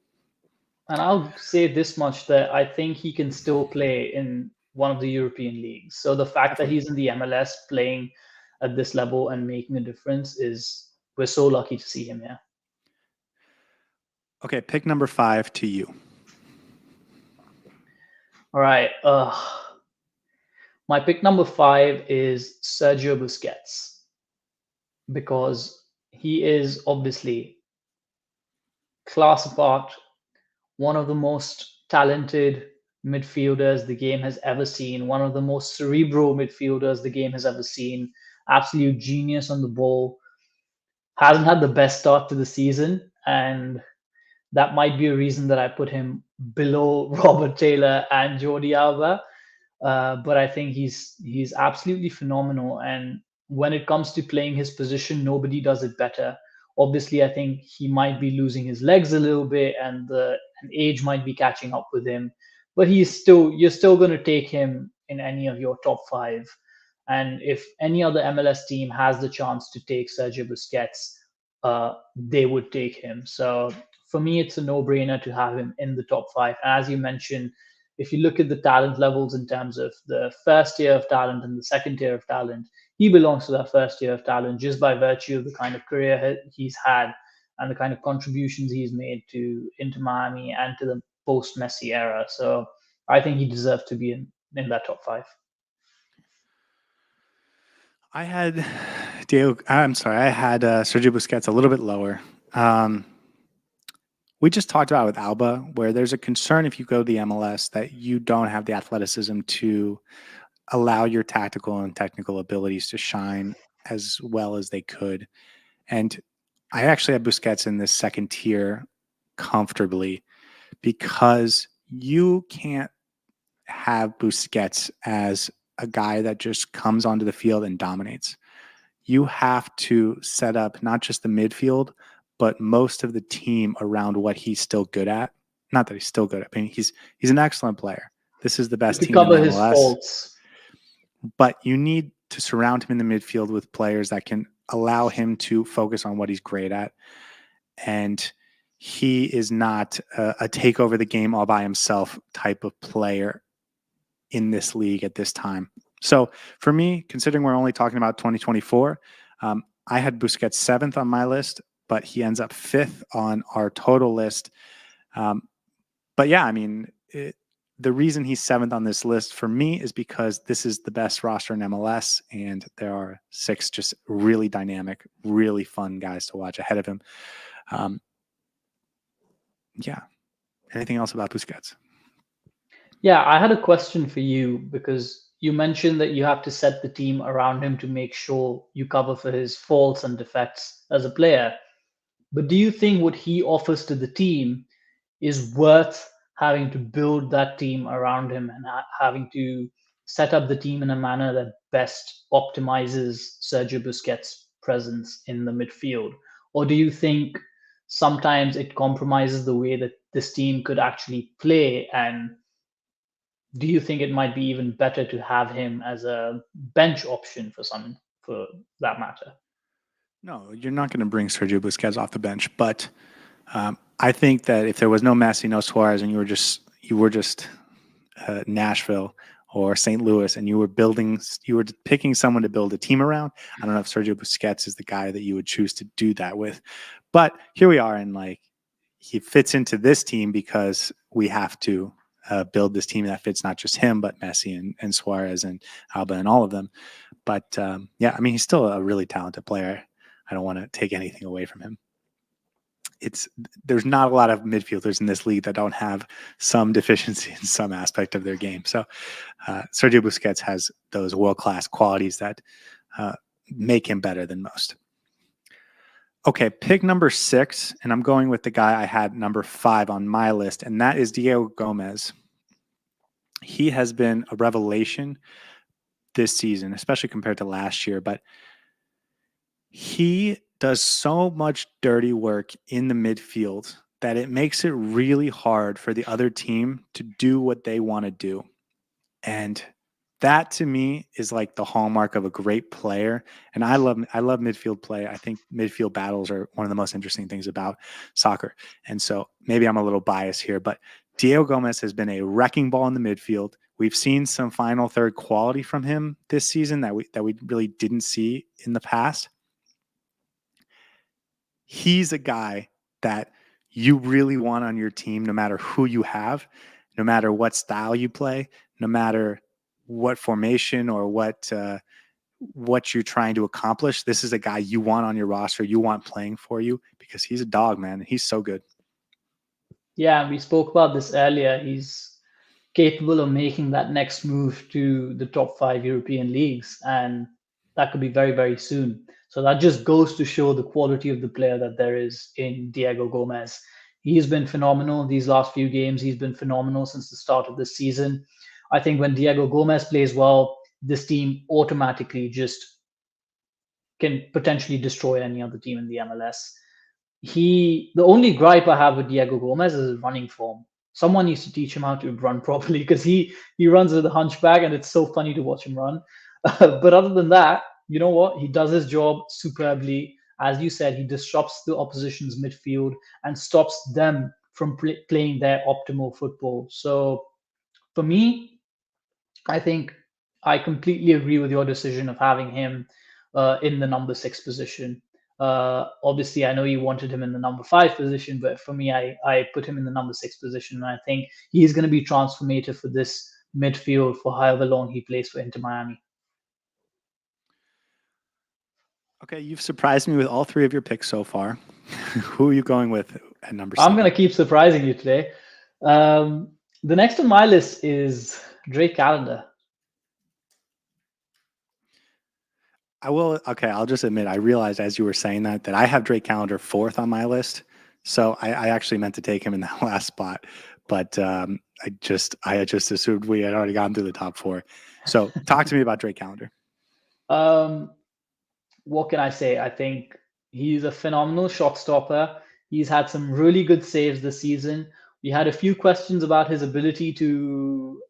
And I'll say this much, that I think he can still play in one of the European leagues. So the fact that Definitely. he's in the MLS playing at this level and making a difference is, we're so lucky to see him here. Okay, pick number 5 to you. All right. My pick number 5 is Sergio Busquets, because he is obviously class apart, one of the most talented midfielders the game has ever seen, one of the most cerebral midfielders the game has ever seen, absolute genius on the ball. Hasn't had the best start to the season, and that might be a reason that I put him below Robert Taylor and Jordi Alba. But I think he's absolutely phenomenal. And when it comes to playing his position, nobody does it better. Obviously, I think he might be losing his legs a little bit, and age might be catching up with him. But you're still going to take him in any of your top five. And if any other MLS team has the chance to take Sergio Busquets, they would take him. So for me, it's a no-brainer to have him in the top five. And as you mentioned, if you look at the talent levels in terms of the first tier of talent and the second tier of talent, he belongs to that first tier of talent just by virtue of the kind of career he's had and the kind of contributions he's made to Inter Miami and to the post-Messi era. So I think he deserves to be in that top five. I had I had Sergio Busquets a little bit lower. Um, we just talked about with Alba, where there's a concern if you go to the MLS that you don't have the athleticism to allow your tactical and technical abilities to shine as well as they could. And I actually have Busquets in this second tier comfortably because you can't have Busquets as a guy that just comes onto the field and dominates. You have to set up not just the midfield, but most of the team around what he's still good at. Not that he's still good at, I mean, he's an excellent player. This is the best To team in cover the his MLS, faults. but you need to surround him in the midfield with players that can allow him to focus on what he's great at. And he is not a take over the game all by himself type of player in this league at this time. So for me, considering we're only talking about 2024, I had Busquets 7th on my list, but he ends up 5th on our total list. But yeah, I mean, the reason he's 7th on this list for me is because this is the best roster in MLS, and there are 6 just really dynamic, really fun guys to watch ahead of him. Yeah. Anything else about Busquets? Yeah, I had a question for you, because you mentioned that you have to set the team around him to make sure you cover for his faults and defects as a player. But do you think what he offers to the team is worth having to build that team around him and having to set up the team in a manner that best optimizes Sergio Busquets' presence in the midfield? Or do you think sometimes it compromises the way that this team could actually play? And do you think it might be even better to have him as a bench option for that matter? No, you're not going to bring Sergio Busquets off the bench, but I think that if there was no Messi, no Suarez, and you were just Nashville or St. Louis, and you were picking someone to build a team around, I don't know if Sergio Busquets is the guy that you would choose to do that with. But here we are, and like he fits into this team because we have to build this team that fits not just him, but Messi and Suarez and Alba and all of them. But yeah, I mean, he's still a really talented player. I don't want to take anything away from him. There's not a lot of midfielders in this league that don't have some deficiency in some aspect of their game. So Sergio Busquets has those world-class qualities that make him better than most. Okay, pick number 6, and I'm going with the guy I had number 5 on my list, and that is Diego Gómez. He has been a revelation this season, especially compared to last year, but he does so much dirty work in the midfield that it makes it really hard for the other team to do what they want to do. And that to me is like the hallmark of a great player. And I love midfield play. I think midfield battles are one of the most interesting things about soccer. And so maybe I'm a little biased here, but Diego Gómez has been a wrecking ball in the midfield. We've seen some final third quality from him this season that we really didn't see in the past. He's a guy that you really want on your team, no matter who you have, no matter what style you play, no matter what formation or what you're trying to accomplish. This is a guy you want on your roster, you want playing for you, because he's a dog, man. He's so good. Yeah, we spoke about this earlier. He's capable of making that next move to the top 5 European leagues, and that could be very, very soon. So that just goes to show the quality of the player that there is in Diego Gómez. He's been phenomenal these last few games. He's been phenomenal since the start of the season. I think when Diego Gómez plays well, this team automatically just can potentially destroy any other team in the MLS. The only gripe I have with Diego Gómez is his running form. Someone needs to teach him how to run properly, because he runs with a hunchback, and it's so funny to watch him run. But other than that, you know what? He does his job superbly. As you said, he disrupts the opposition's midfield and stops them from playing their optimal football. So for me, I think I completely agree with your decision of having him in the number 6 position. Obviously, I know you wanted him in the number 5 position, but for me, I put him in the number 6 position. And I think he's going to be transformative for this midfield for however long he plays for Inter Miami. Okay, you've surprised me with all 3 of your picks so far. Who are you going with at number 7? I'm going to keep surprising you today. The next on my list is Drake Callender. I'll just admit, I realized as you were saying that I have Drake Callender 4th on my list. So I actually meant to take him in that last spot, but I just assumed we had already gotten through the top 4. So talk to me about Drake Callender. What can I say? I think he's a phenomenal shot stopper. He's had some really good saves this season. We had a few questions about his ability to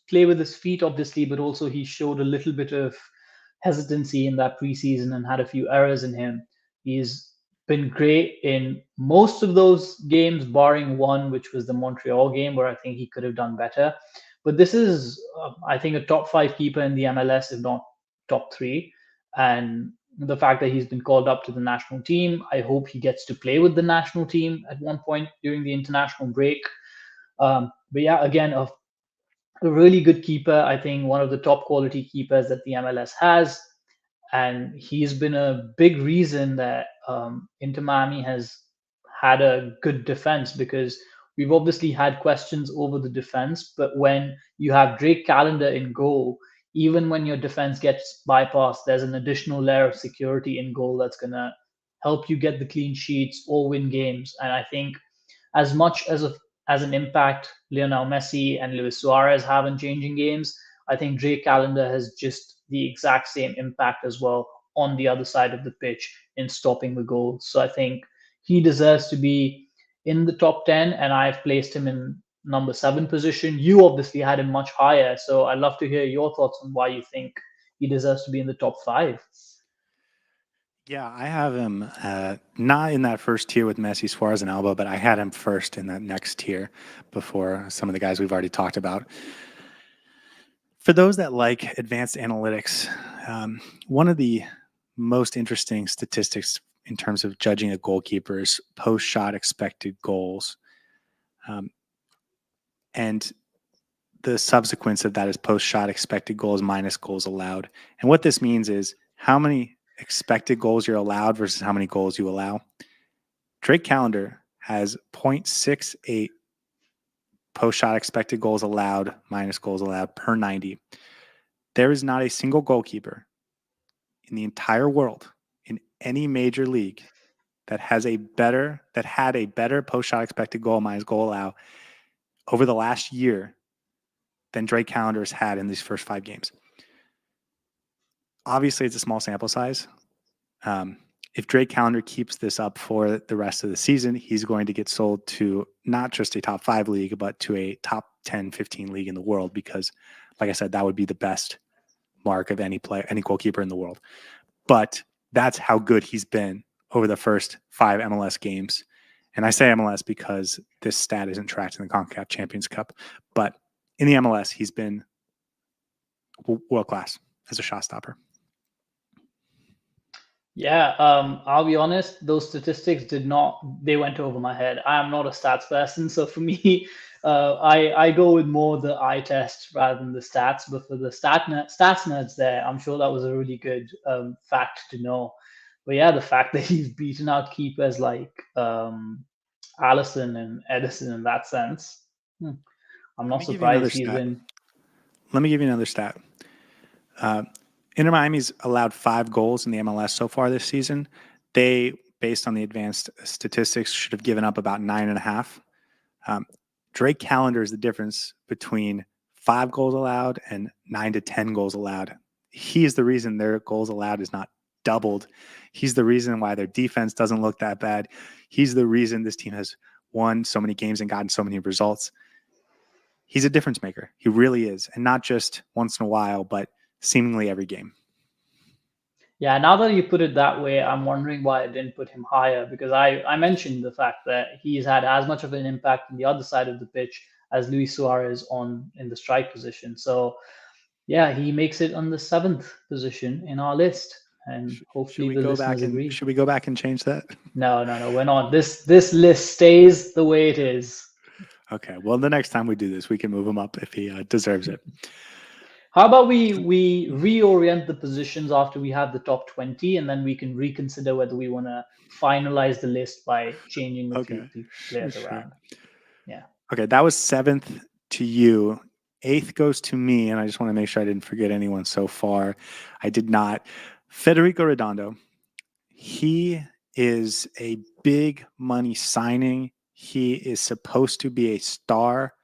play with his feet, obviously, but also he showed a little bit of hesitancy in that preseason and had a few errors in him. He's been great in most of those games, barring one, which was the Montreal game, where I think he could have done better. But this is, I think, a top 5 keeper in the MLS, if not top 3. And the fact that he's been called up to the national team, I hope he gets to play with the national team at one point during the international break. But yeah, again, a really good keeper. I think one of the top quality keepers that the MLS has. And he's been a big reason that Inter Miami has had a good defense, because we've obviously had questions over the defense. But when you have Drake Callender in goal, even when your defense gets bypassed, there's an additional layer of security in goal that's going to help you get the clean sheets or win games. And I think as much as an impact Lionel Messi and Luis Suarez have in changing games, I think Drake Callender has just the exact same impact as well on the other side of the pitch in stopping the goals. So I think he deserves to be in the top 10, and I've placed him in number 7 position. You obviously had him much higher, so I'd love to hear your thoughts on why you think he deserves to be in the top 5. Yeah, I have him not in that first tier with Messi, Suarez, and Alba, but I had him first in that next tier before some of the guys we've already talked about. For those that like advanced analytics, one of the most interesting statistics in terms of judging a goalkeeper is post shot expected goals. Um, and the subsequence of that is post shot expected goals minus goals allowed. And what this means is how many expected goals you're allowed versus how many goals you allow. Drake Callender has 0.68 post shot expected goals allowed minus goals allowed per 90. There is not a single goalkeeper in the entire world in any major league that had a better post shot expected goal minus goal allowed over the last year than Drake Callender has had in these first 5 games. Obviously, it's a small sample size. If Drake Callender keeps this up for the rest of the season, he's going to get sold to not just a top 5 league, but to a top 10, 15 league in the world because, like I said, that would be the best mark of any goalkeeper in the world. But that's how good he's been over the first 5 MLS games. And I say MLS because this stat isn't tracked in the CONCACAF Champions Cup. But in the MLS, he's been world class as a shot stopper. Yeah, I'll be honest, those statistics they went over my head. I am not a stats person. So for me, I go with more the eye test rather than the stats. But for the stats nerds there, I'm sure that was a really good fact to know. But yeah, the fact that he's beaten out keepers like Allison and Edison in that sense, I'm Let not me give you another surprised he's stat. been. Let me give you another stat. Inter Miami's allowed 5 goals in the MLS so far this season. They, based on the advanced statistics, should have given up about 9.5. Drake Callender is the difference between 5 goals allowed and 9 to 10 goals allowed. He is the reason their goals allowed is not doubled. He's the reason why their defense doesn't look that bad. He's the reason this team has won so many games and gotten so many results. He's a difference maker. He really is. And not just once in a while, but seemingly every game. Yeah, now that you put it that way, I'm wondering why I didn't put him higher because I mentioned the fact that he's had as much of an impact on the other side of the pitch as Luis Suarez on in the strike position. So yeah, he makes it on the 7th position in our list, and Should hopefully we the go back listeners and agree. should we go back and change that? No, we're not. This list stays the way it is. Okay. Well, the next time we do this, we can move him up if he deserves it. How about we reorient the positions after we have the top 20, and then we can reconsider whether we want to finalize the list by changing a few Okay. players Sure. around. Yeah. Okay. That was 7th to you. 8th goes to me, and I just want to make sure I didn't forget anyone so far. I did not. Federico Redondo. He is a big money signing. He is supposed to be a star,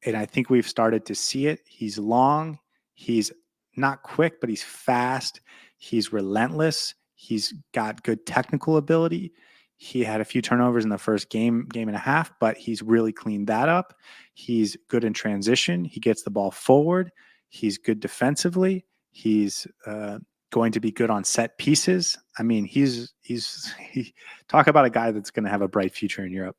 and I think we've started to see it. He's long. He's not quick, but he's fast. He's relentless. He's got good technical ability. He had a few turnovers in the first game and a half, but he's really cleaned that up. He's good in transition. He gets the ball forward. He's good defensively. He's going to be good on set pieces. I mean, he talk about a guy that's going to have a bright future in Europe.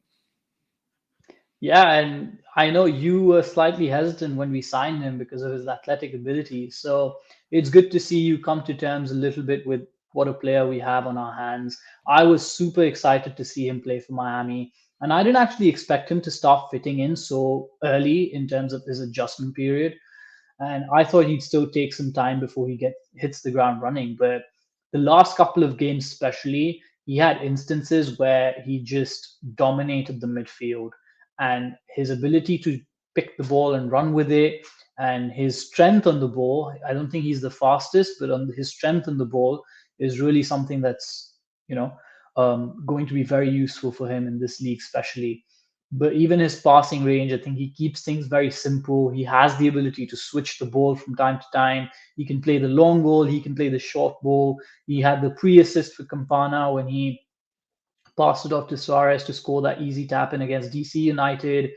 Yeah, and I know you were slightly hesitant when we signed him because of his athletic ability. So it's good to see you come to terms a little bit with what a player we have on our hands. I was super excited to see him play for Miami, and I didn't actually expect him to start fitting in so early in terms of his adjustment period. And I thought he'd still take some time before he hits the ground running. But the last couple of games, especially, he had instances where he just dominated the midfield, and his ability to pick the ball and run with it, and his strength on the ball. I don't think he's the fastest, but on his strength on the ball is really something that's going to be very useful for him in this league, especially. But even his passing range, I think he keeps things very simple. He has the ability to switch the ball from time to time. He can play the long ball, he can play the short ball. He had the pre-assist for Campana when he passed it off to Suarez to score that easy tap in against DC United.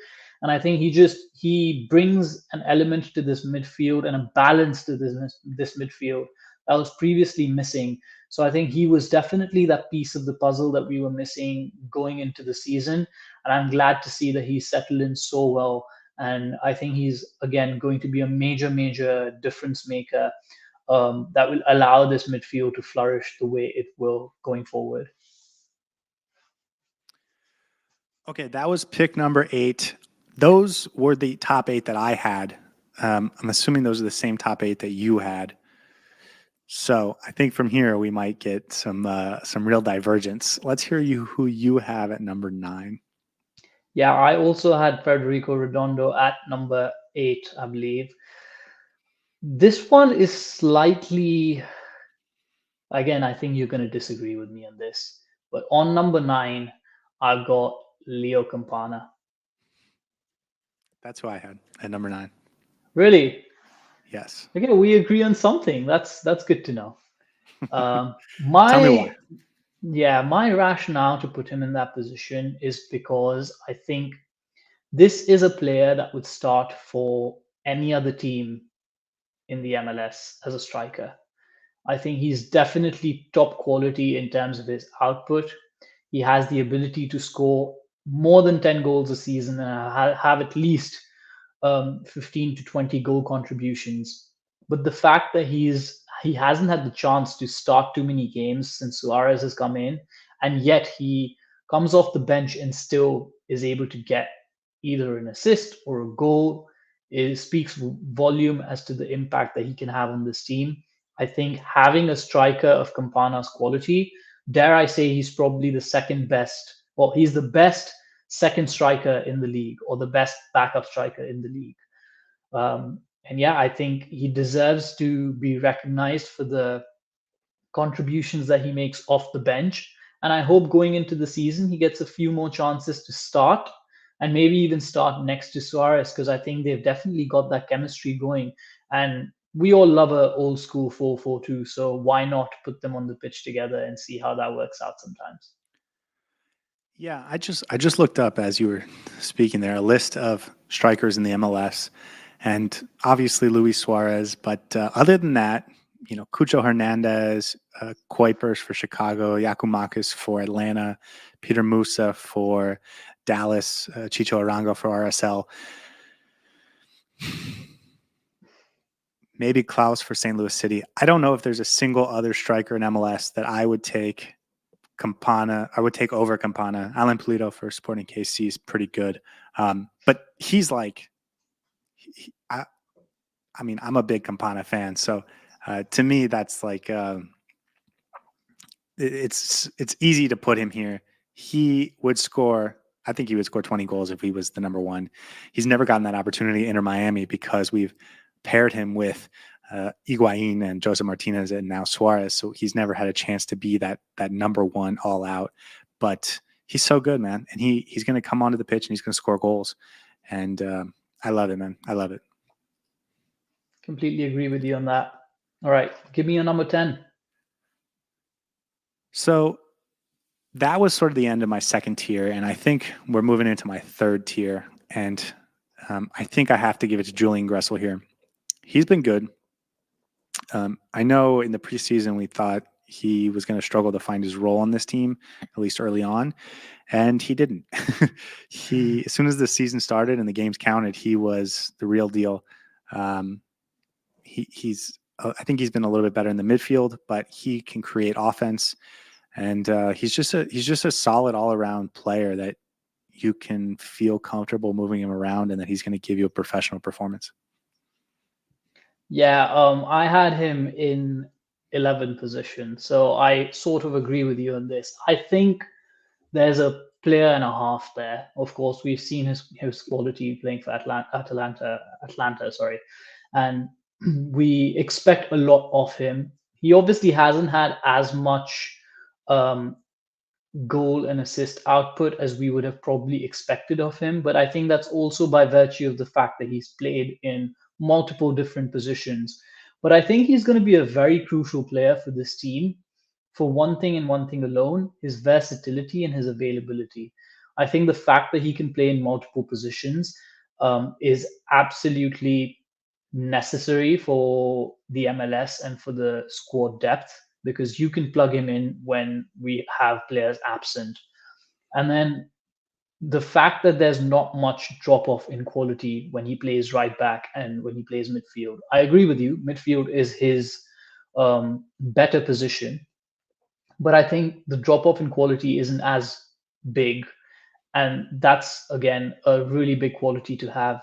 And I think he brings an element to this midfield and a balance to this midfield that was previously missing. So I think he was definitely that piece of the puzzle that we were missing going into the season. And I'm glad to see that he's settled in so well. And I think he's, again, going to be a major, major difference maker that will allow this midfield to flourish the way it will going forward. Okay, that was pick number 8. Those were the top 8 that I had. I'm assuming those are the same top 8 that you had. So I think from here we might get some real divergence. Let's hear who you have at number 9. Yeah, I also had Federico Redondo at number 8, I believe. This one is slightly, again, I think you're going to disagree with me on this. But on number 9, I've got Leo Campana. That's who I had at number 9. Really? Yes. Okay, we agree on something. That's good to know. Tell me My why. Yeah, my rationale to put him in that position is because I think this is a player that would start for any other team in the MLS as a striker. I think he's definitely top quality in terms of his output. He has the ability to score more than 10 goals a season and have at least 15 to 20 goal contributions. But the fact that he hasn't had the chance to start too many games since Suarez has come in, and yet he comes off the bench and still is able to get either an assist or a goal, it speaks volume as to the impact that he can have on this team. I think having a striker of Campana's quality, dare I say, he's probably the second best, or he's the best second striker in the league, or the best backup striker in the league. And yeah, I think he deserves to be recognized for the contributions that he makes off the bench. And I hope going into the season, he gets a few more chances to start and maybe even start next to Suarez, because I think they've definitely got that chemistry going. And we all love a old school 4-4-2. So why not put them on the pitch together and see how that works out sometimes? Yeah, I just looked up as you were speaking there a list of strikers in the MLS, and obviously Luis Suarez. But other than that, Cucho Hernandez, Kuipers for Chicago, Yakumakis for Atlanta, Peter Musa for Dallas, Chicho Arango for RSL, maybe Klaus for St. Louis City. I don't know if there's a single other striker in MLS that I would take over Campana. Alan Pulido for Sporting KC is pretty good. But he's like, I mean, I'm a big Campana fan. So to me, that's like, it's easy to put him here. He would score, I think he would score 20 goals if he was the number 1. He's never gotten that opportunity in Miami because we've paired him with Higuain and Jose Martinez and now Suarez. So he's never had a chance to be that number 1 all out. But he's so good, man. And he's going to come onto the pitch and he's going to score goals. And I love it, man. I love it. Completely agree with you on that. All right, give me a number 10. So that was sort of the end of my second tier. And I think we're moving into my third tier. And I think I have to give it to Julian Gressel here. He's been good. I know in the preseason we thought he was going to struggle to find his role on this team, at least early on, and he didn't. As soon as the season started and the games counted, he was the real deal. I think he's been a little bit better in the midfield, but he can create offense, and he's just a solid all around player that you can feel comfortable moving him around, and that he's going to give you a professional performance. Yeah, I had him in 11th position, so I sort of agree with you on this. I think there's a player and a half there. Of course, we've seen his quality playing for Atlanta, sorry, and we expect a lot of him. He obviously hasn't had as much um, goal and assist output as we would have probably expected of him. But I think that's also by virtue of the fact that he's played in multiple different positions. But I think he's going to be a very crucial player for this team for one thing and one thing alone: his versatility and his availability. I think the fact that he can play in multiple positions is absolutely necessary for the MLS and for the squad depth, because you can plug him in when we have players absent. And then the fact that there's not much drop off in quality when he plays right back and when he plays midfield. I agree with you. Midfield is his better position, but I think the drop off in quality isn't as big, and that's again a really big quality to have.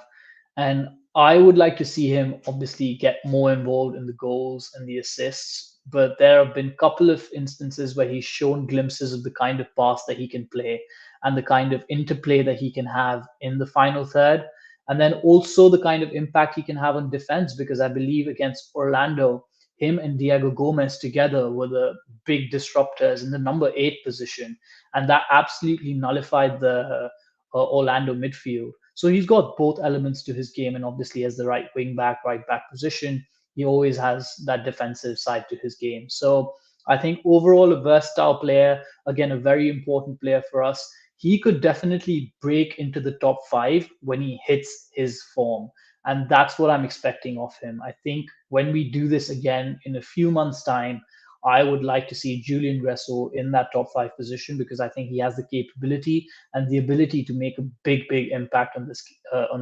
And I would like to see him obviously get more involved in the goals and the assists, but there have been a couple of instances where he's shown glimpses of the kind of pass that he can play and the kind of interplay that he can have in the final third, and then also the kind of impact he can have on defense, because I believe against Orlando, him and Diego Gomez together were the big disruptors in the number 8 position, and that absolutely nullified the Orlando midfield. So he's got both elements to his game, and obviously as the right back position, he always has that defensive side to his game. So I think overall a versatile player, again a very important player for us. He could definitely break into the top 5 when he hits his form. And that's what I'm expecting of him. I think when we do this again in a few months' time, I would like to see Julian Gressel in that top 5 position, because I think he has the capability and the ability to make a big impact on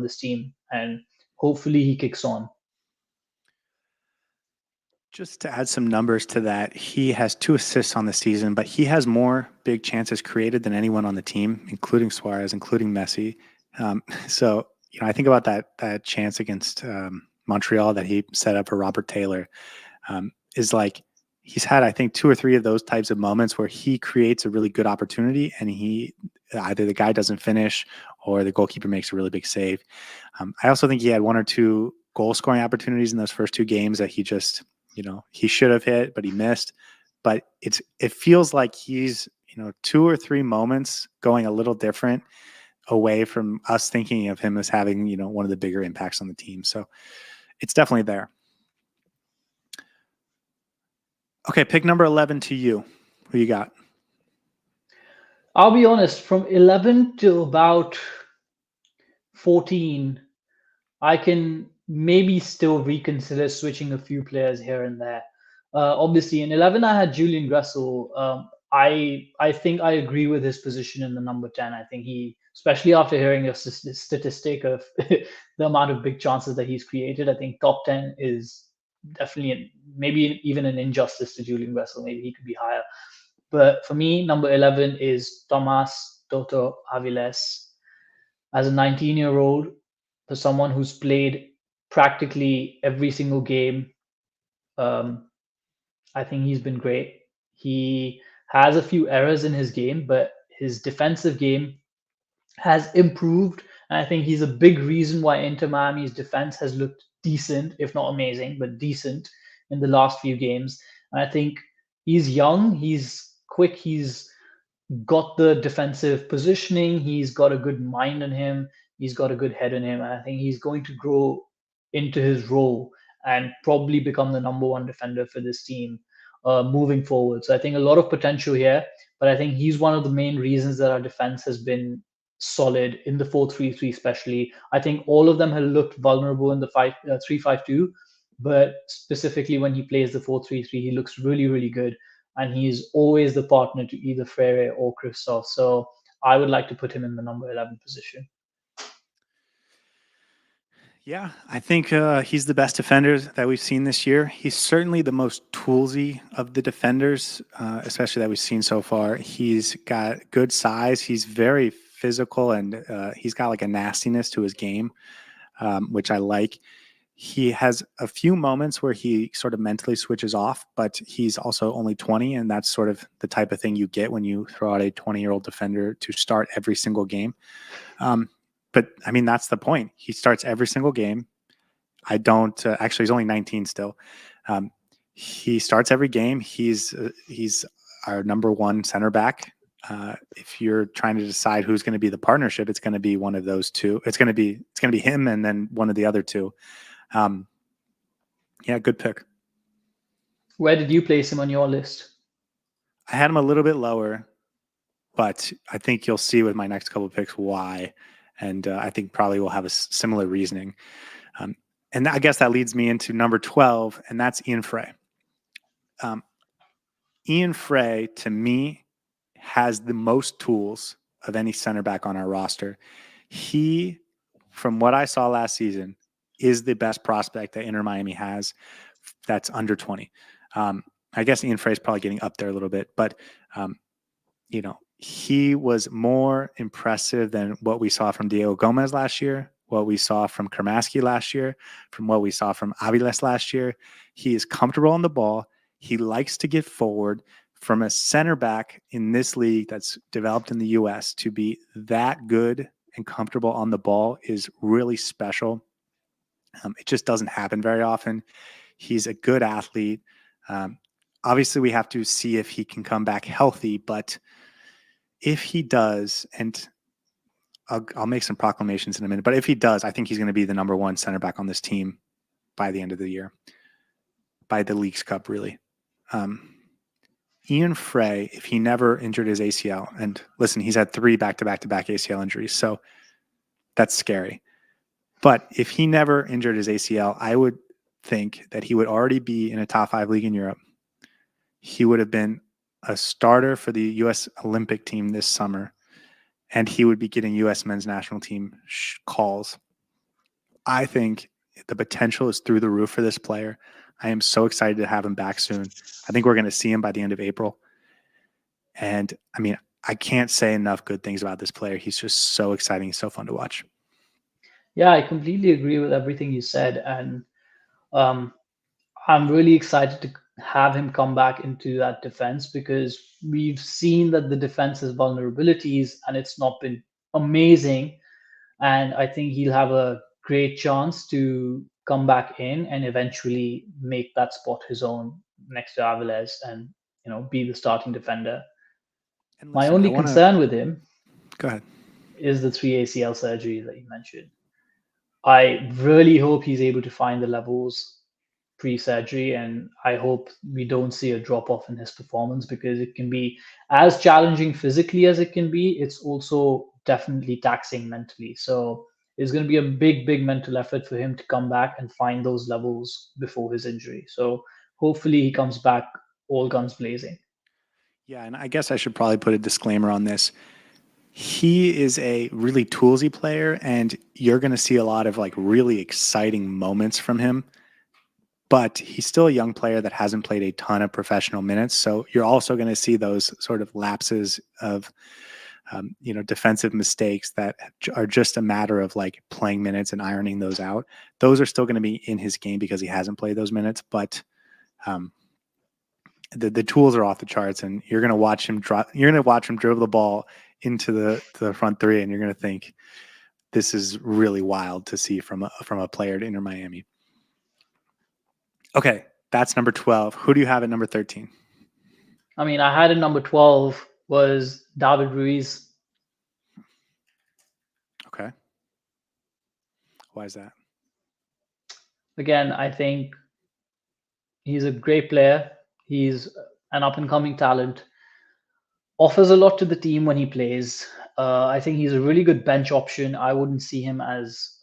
this team, and hopefully he kicks on. Just to add some numbers to that, he has 2 assists on the season, but he has more big chances created than anyone on the team, including Suarez, including Messi. So, I think about that chance against Montreal that he set up for Robert Taylor. Is like he's had, I think, 2 or 3 of those types of moments where he creates a really good opportunity, and either the guy doesn't finish or the goalkeeper makes a really big save. I also think he had 1 or 2 goal scoring opportunities in those first 2 games that he just he should have hit, but he missed. But it feels like he's 2 or 3 moments going a little different away from us thinking of him as having one of the bigger impacts on the team. So it's definitely there. Okay, pick number 11 to you. Who you got? I'll be honest, from 11 to about 14, I can maybe still reconsider switching a few players here and there. Obviously, in 11, I had Julian Gressel. I think I agree with his position in the number 10. I think he, especially after hearing a statistic of the amount of big chances that he's created, I think top 10 is definitely maybe even an injustice to Julian Gressel. Maybe he could be higher. But for me, number 11 is Tomas Toto Aviles. As a 19-year-old, for someone who's played practically every single game, um, I think he's been great. He has a few errors in his game, but his defensive game has improved. And I think he's a big reason why Inter Miami's defense has looked decent, if not amazing, but decent in the last few games. And I think he's young, he's quick, he's got the defensive positioning, he's got a good mind on him, he's got a good head on him, and I think he's going to grow into his role and probably become the number 1 defender for this team moving forward. So I think a lot of potential here, but I think he's one of the main reasons that our defense has been solid in the 4-3-3 especially. I think all of them have looked vulnerable in the 3-5-2, but specifically when he plays the 4-3-3, he looks really good, and he's always the partner to either Freire or Christoph. So I would like to put him in the number 11 position. Yeah, I think he's the best defender that we've seen this year. He's certainly the most toolsy of the defenders, especially that we've seen so far. He's got good size. He's very physical, and he's got like a nastiness to his game, which I like. He has a few moments where he sort of mentally switches off, but he's also only 20, and that's sort of the type of thing you get when you throw out a 20-year-old defender to start every single game. But I mean, that's the point. He starts every single game. I don't actually, he's only 19 still. He starts every game. He's our number 1 center back. If you're trying to decide who's going to be the partnership, it's going to be one of those 2. It's going to be him and then one of the other 2. Yeah, good pick. Where did you place him on your list? I had him a little bit lower, but I think you'll see with my next couple of picks why. And I think probably we'll have a similar reasoning. And I guess that leads me into number 12, and that's Ian Frey. Ian Frey, to me, has the most tools of any center back on our roster. He, from what I saw last season, is the best prospect that Inter Miami has that's under 20. I guess Ian Frey is probably getting up there a little bit, but he was more impressive than what we saw from Diego Gómez last year, what we saw from Cremaschi last year, from what we saw from Aviles last year. He is comfortable on the ball. He likes to get forward. From a center back in this league that's developed in the U.S. to be that good and comfortable on the ball is really special. It just doesn't happen very often. He's a good athlete. Obviously, we have to see if he can come back healthy, but if he does, and I'll make some proclamations in a minute, but if he does, I think he's going to be the number one center back on this team by the end of the year, by the Leagues Cup, really. Ian Frey, if he never injured his ACL, and listen, he's had 3 back-to-back-to-back ACL injuries, so that's scary. But if he never injured his ACL, I would think that he would already be in a top 5 league in Europe. He would have been a starter for the U.S. Olympic team this summer, and he would be getting U.S. men's national team calls. I think the potential is through the roof for this player. I am so excited to have him back soon. I think we're going to see him by the end of April. And I mean, I can't say enough good things about this player. He's just so exciting, so fun to watch. Yeah, I completely agree with everything you said, and I'm really excited to have him come back into that defense because we've seen that the defense has vulnerabilities and it's not been amazing. And I think he'll have a great chance to come back in and eventually make that spot his own next to Aviles and be the starting defender. And My listen, I only want to concern with him go ahead. is the 3 ACL surgery that you mentioned. I really hope he's able to find the levels pre-surgery, and I hope we don't see a drop off in his performance because it can be as challenging physically as it can be. It's also definitely taxing mentally. So it's going to be a big mental effort for him to come back and find those levels before his injury. So hopefully he comes back all guns blazing. Yeah, and I guess I should probably put a disclaimer on this. He is a really toolsy player, and you're going to see a lot of like really exciting moments from him. But he's still a young player that hasn't played a ton of professional minutes. So you're also going to see those sort of lapses of, defensive mistakes that are just a matter of like playing minutes and ironing those out. Those are still going to be in his game because he hasn't played those minutes. But the tools are off the charts, and you're going to watch him drop. You're going to watch him dribble the ball into the front 3, and you're going to think this is really wild to see from a player at Inter Miami. Okay, that's number 12. Who do you have at number 13? I mean, I had a number 12 was David Ruiz. Okay. Why is that? Again, I think he's a great player. He's an up and coming talent. Offers a lot to the team when he plays. I think he's a really good bench option. I wouldn't see him as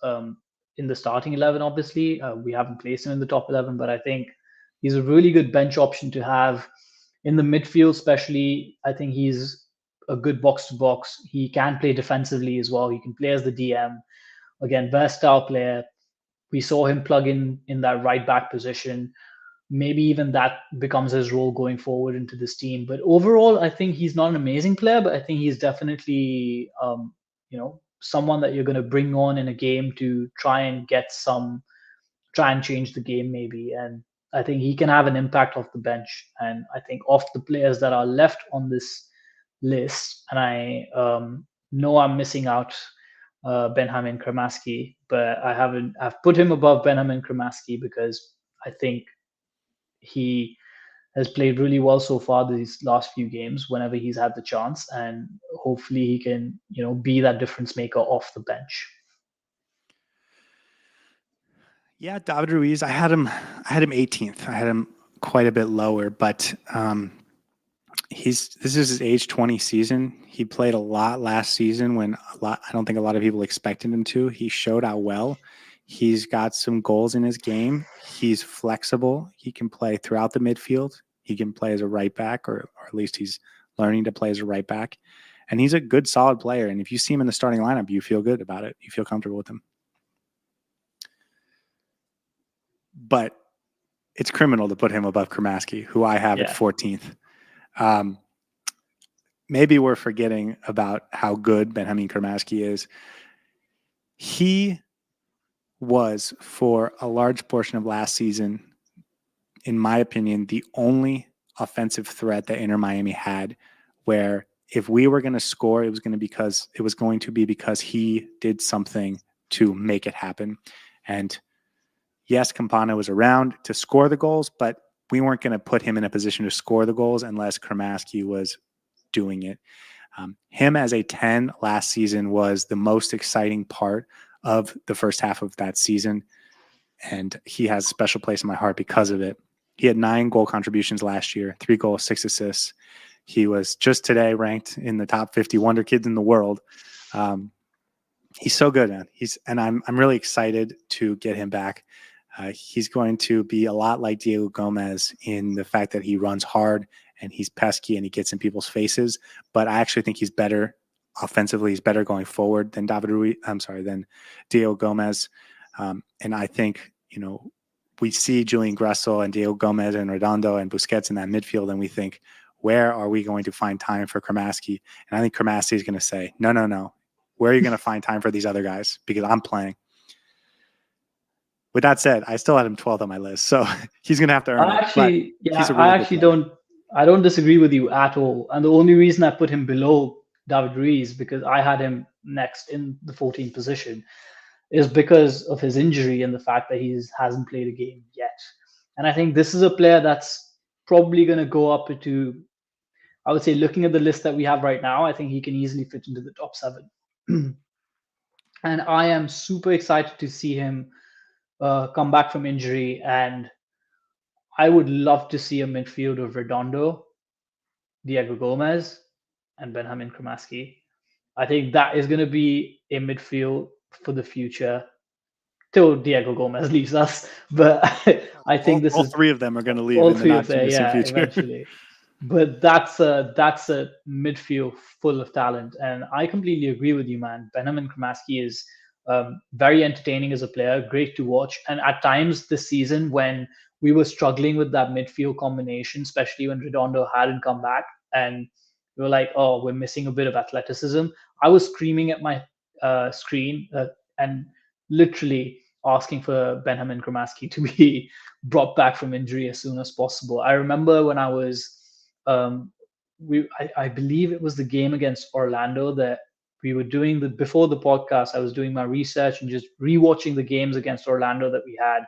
in the starting 11, obviously. We haven't placed him in the top 11, but I think he's a really good bench option to have in the midfield, especially. I think he's a good box to box. He can play defensively as well. He can play as the DM. Again, versatile player. We saw him plug in that right back position. Maybe even that becomes his role going forward into this team. But overall, I think he's not an amazing player, but I think he's definitely, someone that you're going to bring on in a game to try and change the game maybe. And I think he can have an impact off the bench. And I think of the players that are left on this list, and I know I'm missing out Benjamin Cremaschi, but I've put him above Benjamin Cremaschi because I think he has played really well so far these last few games whenever he's had the chance, and hopefully he can be that difference maker off the bench. Yeah, David Ruiz. I had him 18th. I had him quite a bit lower, but this is his age 20 season. He played a lot last season when I don't think a lot of people expected him to. He showed out well. He's got some goals in his game. He's flexible. He can play throughout the midfield. he can play as a right back, or at least he's learning to play as a right back. And he's a good, solid player. And if you see him in the starting lineup, you feel good about it. You feel comfortable with him. But it's criminal to put him above Cremaschi, who I have at 14th. Maybe we're forgetting about how good Benjamin Cremaschi is. He was, for a large portion of last season, in my opinion, the only offensive threat that Inter Miami had, where if we were going to score, it was going to be because he did something to make it happen. And yes, Campana was around to score the goals, but we weren't going to put him in a position to score the goals unless Cremaschi was doing it. Him as a 10 last season was the most exciting part of the first half of that season, and he has a special place in my heart because of it. He had 9 goal contributions last year, 3 goals, 6 assists. He was just today ranked in the top 50 wonder kids in the world. He's so good, man. I'm really excited to get him back. He's going to be a lot like Diego Gómez in the fact that he runs hard and he's pesky and he gets in people's faces. But I actually think he's better offensively. He's better going forward than than Diego Gómez. And I think, we see Julian Gressel and Diego Gómez and Redondo and Busquets in that midfield, and we think, where are we going to find time for Cremaschi? And I think Cremaschi is going to say, no. Where are you going to find time for these other guys? Because I'm playing. With that said, I still had him 12th on my list, so he's going to have to earn it. I don't disagree with you at all. And the only reason I put him below David Ruiz, because I had him next in the 14th position, is because of his injury and the fact that he hasn't played a game yet. And I think this is a player that's probably going to go up to, I would say, looking at the list that we have right now, I think he can easily fit into the top 7. And I am super excited to see him come back from injury. And I would love to see a midfield of Redondo, Diego Gómez, and Benjamin Cremaschi. I think that is going to be a midfield for the future till Diego Gómez leaves us. But I think all 3 of them are going to leave all in the 3 not of too them, distant future. eventually. But that's a midfield full of talent, and I completely agree with you, man. Benjamin Cremaschi is very entertaining as a player, great to watch. And at times this season, when we were struggling with that midfield combination, especially when Redondo hadn't come back, and we were like, "Oh, we're missing a bit of athleticism," I was screaming at my screen and literally asking for Benjamin Cremaschi to be brought back from injury as soon as possible. I remember when I was I believe it was the game against Orlando that we were doing before the podcast. I was doing my research and just rewatching the games against Orlando that we had,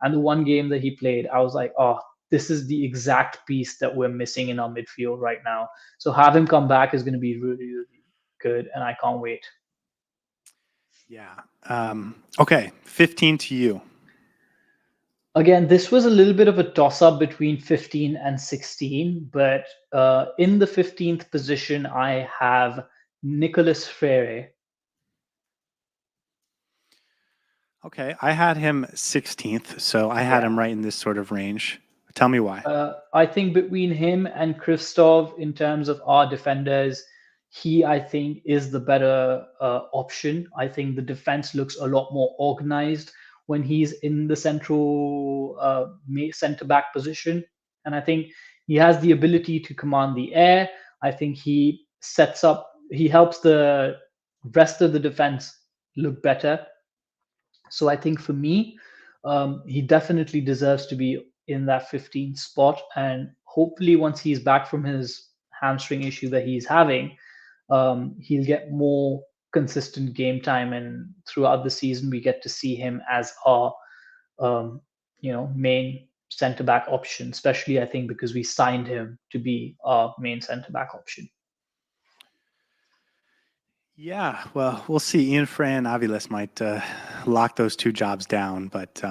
and the one game that he played, I was like, oh, this is the exact piece that we're missing in our midfield right now. So have him come back is going to be really, really good, and I can't wait. Yeah. Okay, 15 to you. Again, this was a little bit of a toss-up between 15 and 16, but in the 15th position, I have Nicolas Freire. Okay, I had him 16th, so I had him right in this sort of range. Tell me why. I think between him and Christoph, in terms of our defenders, he, I think, is the better option. I think the defense looks a lot more organized when he's in the central center back position. And I think he has the ability to command the air. I think he helps the rest of the defense look better. So I think for me, he definitely deserves to be in that 15th spot. And hopefully, once he's back from his hamstring issue that he's having, he'll get more consistent game time. And throughout the season, we get to see him as our, main center back option, especially, I think, because we signed him to be our main center back option. Yeah, well, we'll see. Ian Frey and Aviles might lock those 2 jobs down, but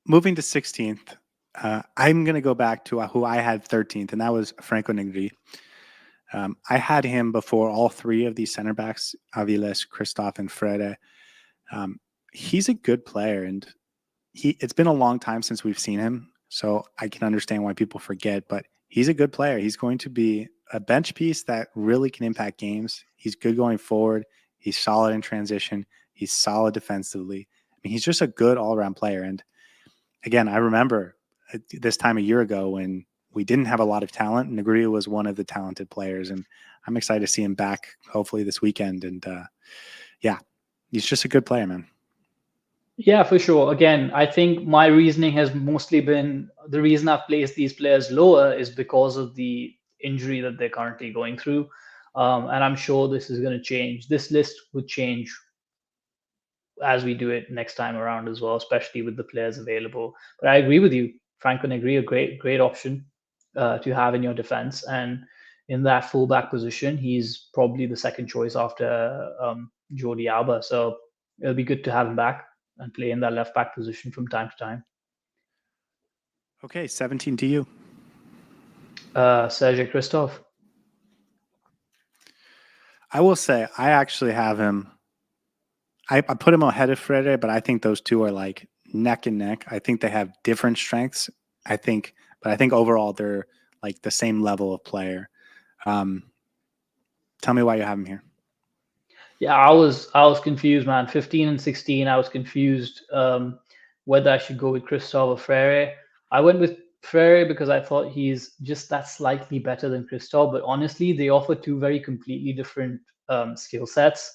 moving to 16th, I'm going to go back to who I had 13th, and that was Franco Negri. I had him before all 3 of these center backs, Aviles, Christoph, and Freire. He's a good player, and it's been a long time since we've seen him. So I can understand why people forget, but he's a good player. He's going to be a bench piece that really can impact games. He's good going forward. He's solid in transition. He's solid defensively. I mean, he's just a good all-around player. And again, I remember this time a year ago when we didn't have a lot of talent. Negria was one of the talented players, and I'm excited to see him back hopefully this weekend. And yeah, he's just a good player, man. Yeah, for sure. Again, I think my reasoning has mostly been the reason I've placed these players lower is because of the injury that they're currently going through. And I'm sure this is going to change. This list would change as we do it next time around as well, especially with the players available. But I agree with you, Franco Negri, a great option to have in your defense. And in that fullback position, he's probably the second choice after Jordi Alba. So it'll be good to have him back and play in that left back position from time to time. Okay, 17 to you. Sergei Christoph. I will say I actually have him. I put him ahead of Frede, but I think those two are like neck and neck. I think they have different strengths. I think overall they're like the same level of player. Tell me why you have him here. Yeah, I was confused, man. 15 and 16, I was confused whether I should go with Christoph or Frere. I went with Frere because I thought he's just that slightly better than Christoph, but honestly, they offer two very completely different skill sets.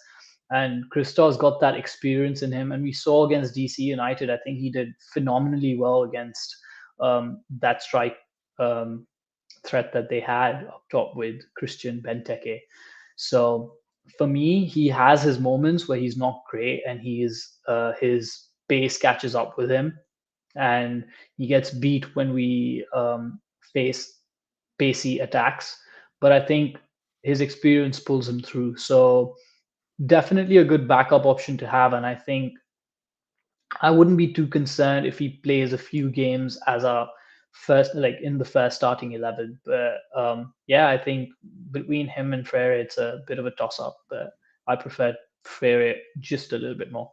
And Christoph's got that experience in him. And we saw against DC United, I think he did phenomenally well against that strike threat that they had up top with Christian Benteke. So for me, he has his moments where he's not great and his pace catches up with him, and he gets beat when we face pacey attacks. But I think his experience pulls him through. So definitely a good backup option to have, and I think I wouldn't be too concerned if he plays a few games as a first, like in the first starting 11. But yeah, I think between him and Frere, it's a bit of a toss up. But I prefer Frere just a little bit more.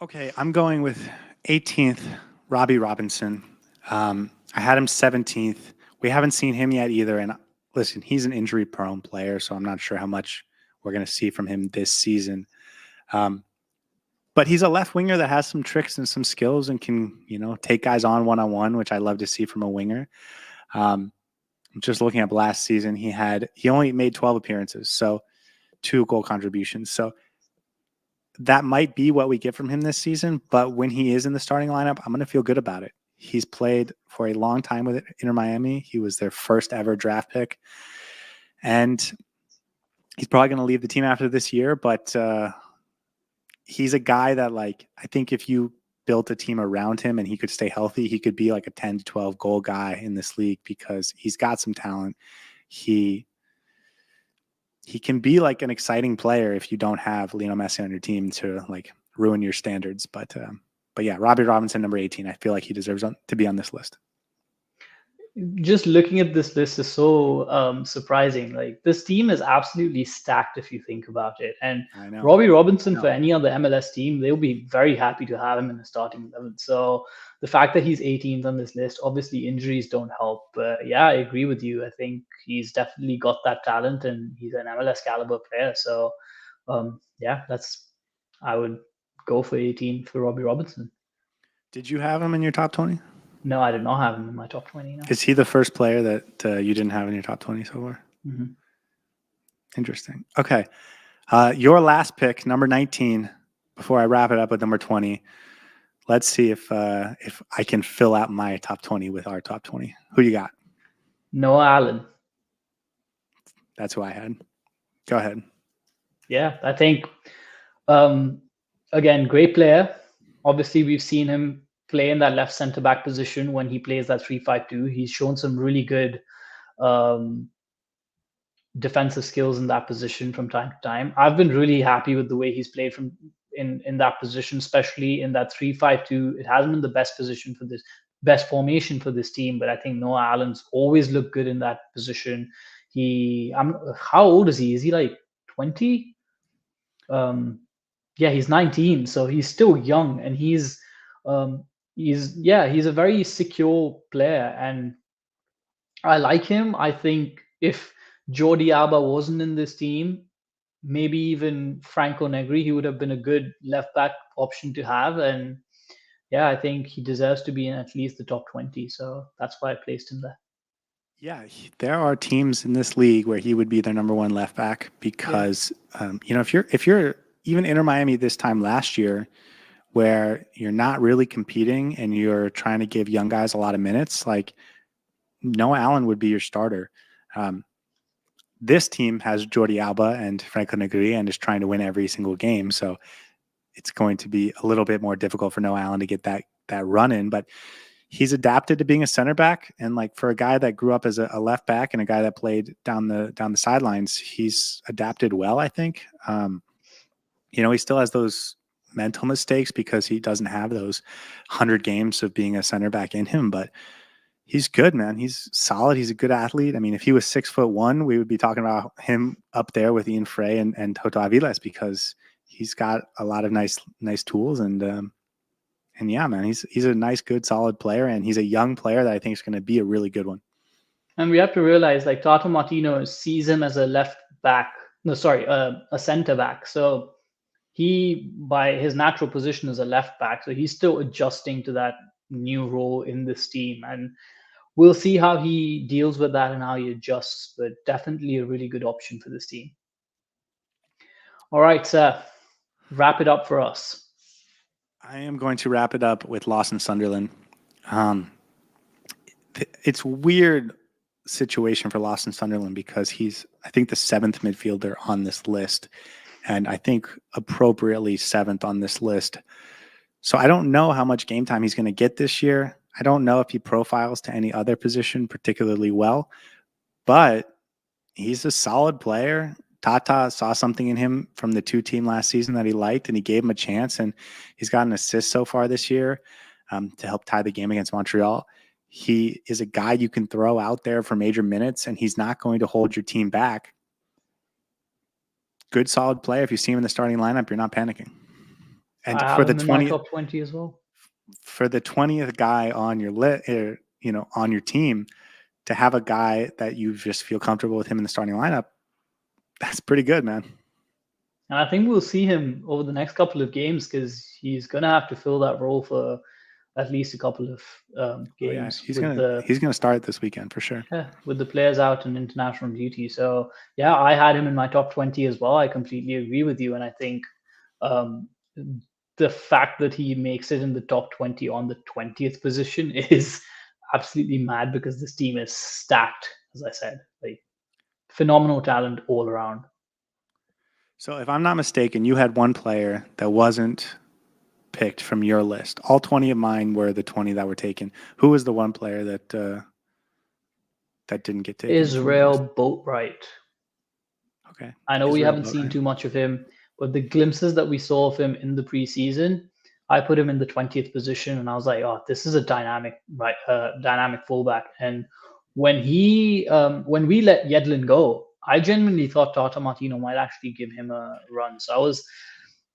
Okay, I'm going with 18th, Robbie Robinson. I had him 17th. We haven't seen him yet either. And listen, he's an injury-prone player, so I'm not sure how much we're going to see from him this season. But he's a left winger that has some tricks and some skills and can, take guys on one-on-one, which I love to see from a winger. Just looking up last season, he only made 12 appearances, so 2 goal contributions. So that might be what we get from him this season, but when he is in the starting lineup, I'm going to feel good about it. He's played for a long time with Inter Miami. He was their first ever draft pick, and he's probably going to leave the team after this year, but he's a guy that, like, I think if you built a team around him and he could stay healthy, he could be like a 10 to 12 goal guy in this league because he's got some talent. He can be like an exciting player if you don't have Lionel Messi on your team to like ruin your standards. But yeah, Robbie Robinson, number 18, I feel like he deserves to be on this list. Just looking at this list is so surprising. Like, this team is absolutely stacked if you think about it. And Robbie Robinson for any other MLS team, they'll be very happy to have him in the starting 11. So the fact that he's 18th on this list, obviously injuries don't help. But yeah, I agree with you. I think he's definitely got that talent and he's an MLS caliber player. So yeah, I would go for 18 for Robbie Robinson. Did you have him in your top 20? No, I did not have him in my top 20. No. Is he the first player that you didn't have in your top 20 so far? Mm-hmm. Interesting. Okay. Your last pick, number 19, before I wrap it up with number 20. Let's see if I can fill out my top 20 with our top 20. Who you got? Noah Allen. That's who I had. Go ahead. Yeah, I think, again, great player. Obviously, we've seen him play in that left center back position when he plays that 3-5-2. He's shown some really good defensive skills in that position from time to time. I've been really happy with the way he's played from in that position, especially in that 3-5-2. It hasn't been the best formation for this team, but I think Noah Allen's always looked good in that position. How old is he? Is he like 20? Yeah, he's 19, so he's still young, and he's Um, he's a very secure player, and I like him. I think if Jordi Alba wasn't in this team, maybe even Franco Negri, he would have been a good left back option to have. And yeah, I think he deserves to be in at least the top 20. So that's why I placed him there. Yeah, there are teams in this league where he would be their number one left back Yeah. because, if you're even Inter Miami this time last year, where you're not really competing and you're trying to give young guys a lot of minutes, like Noah Allen would be your starter. Um, this team has Jordi Alba and Franco Negri and is trying to win every single game, so it's going to be a little bit more difficult for Noah Allen to get that run in, but he's adapted to being a center back, and like for a guy that grew up as a left back and a guy that played down the sidelines, he's adapted well, I think. He still has those mental mistakes because he doesn't have those 100 games of being a center back in him, but he's good, man. He's solid. He's a good athlete. I mean, if he was 6'1", we would be talking about him up there with Ian Frey and Toto Aviles because he's got a lot of nice tools and yeah, man, he's a nice, good, solid player, and he's a young player that I think is going to be a really good one. And we have to realize, like, Tata Martino sees him as a left back. No, sorry, a center back. So he, by his natural position, is a left back. So he's still adjusting to that new role in this team. And we'll see how he deals with that and how he adjusts. But definitely a really good option for this team. All right, Seth, wrap it up for us. I am going to wrap it up with Lawson Sunderland. It's weird situation for Lawson Sunderland because he's, I think, the 7th midfielder on this list, and I think appropriately 7th on this list. So I don't know how much game time he's going to get this year. I don't know if he profiles to any other position particularly well, but he's a solid player. Tata saw something in him from the 2 team last season that he liked, and he gave him a chance, and he's got an assist so far this year to help tie the game against Montreal. He is a guy you can throw out there for major minutes, and he's not going to hold your team back. Good, solid player. If you see him in the starting lineup, you're not panicking. And I for have the him in my 20th, top 20 as well. For the 20th guy on your on your team, to have a guy that you just feel comfortable with him in the starting lineup, that's pretty good, man. And I think we'll see him over the next couple of games because he's going to have to fill that role for at least a couple of games. He's gonna start this weekend for sure. Yeah, with the players out on international duty. So yeah, I had him in my top 20 as well. I completely agree with you, and I think um, the fact that he makes it in the top 20 on the 20th position is absolutely mad because this team is stacked. As I said, like phenomenal talent all around. So if I'm not mistaken, you had one player that wasn't picked from your list. All 20 of mine were the 20 that were taken. Who was the one player that didn't get taken? Israel Boatwright. Okay. I know we Israel haven't seen Boatwright. too much of him, but the glimpses that we saw of him in the preseason, I put him in the 20th position, and I was like, "Oh, this is a dynamic fullback." And when we let Yedlin go, I genuinely thought Tata Martino might actually give him a run. So I was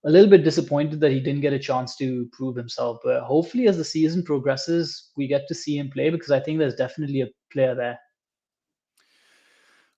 a little bit disappointed that he didn't get a chance to prove himself. But hopefully, as the season progresses, we get to see him play because I think there's definitely a player there.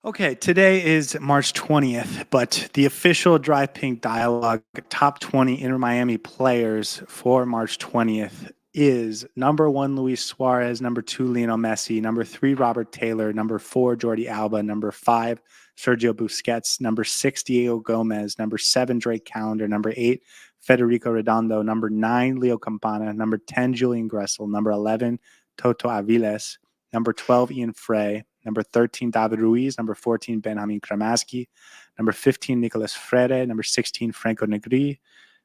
Okay, today is March 20th, but the official Drive Pink Dialogue top 20 Inter Miami players for March 20th is number 1, Luis Suarez, number 2, Lionel Messi, number 3, Robert Taylor, number 4, Jordi Alba, number 5, Sergio Busquets, number 6, Diego Gómez, number 7, Drake Callender, number 8, Federico Redondo, number 9, Leo Campana, number 10, Julian Gressel, number 11, Toto Aviles, number 12, Ian Frey, number 13, David Ruiz, number 14, Benjamin Cremaschi, number 15, Nicolas Freire, number 16, Franco Negri,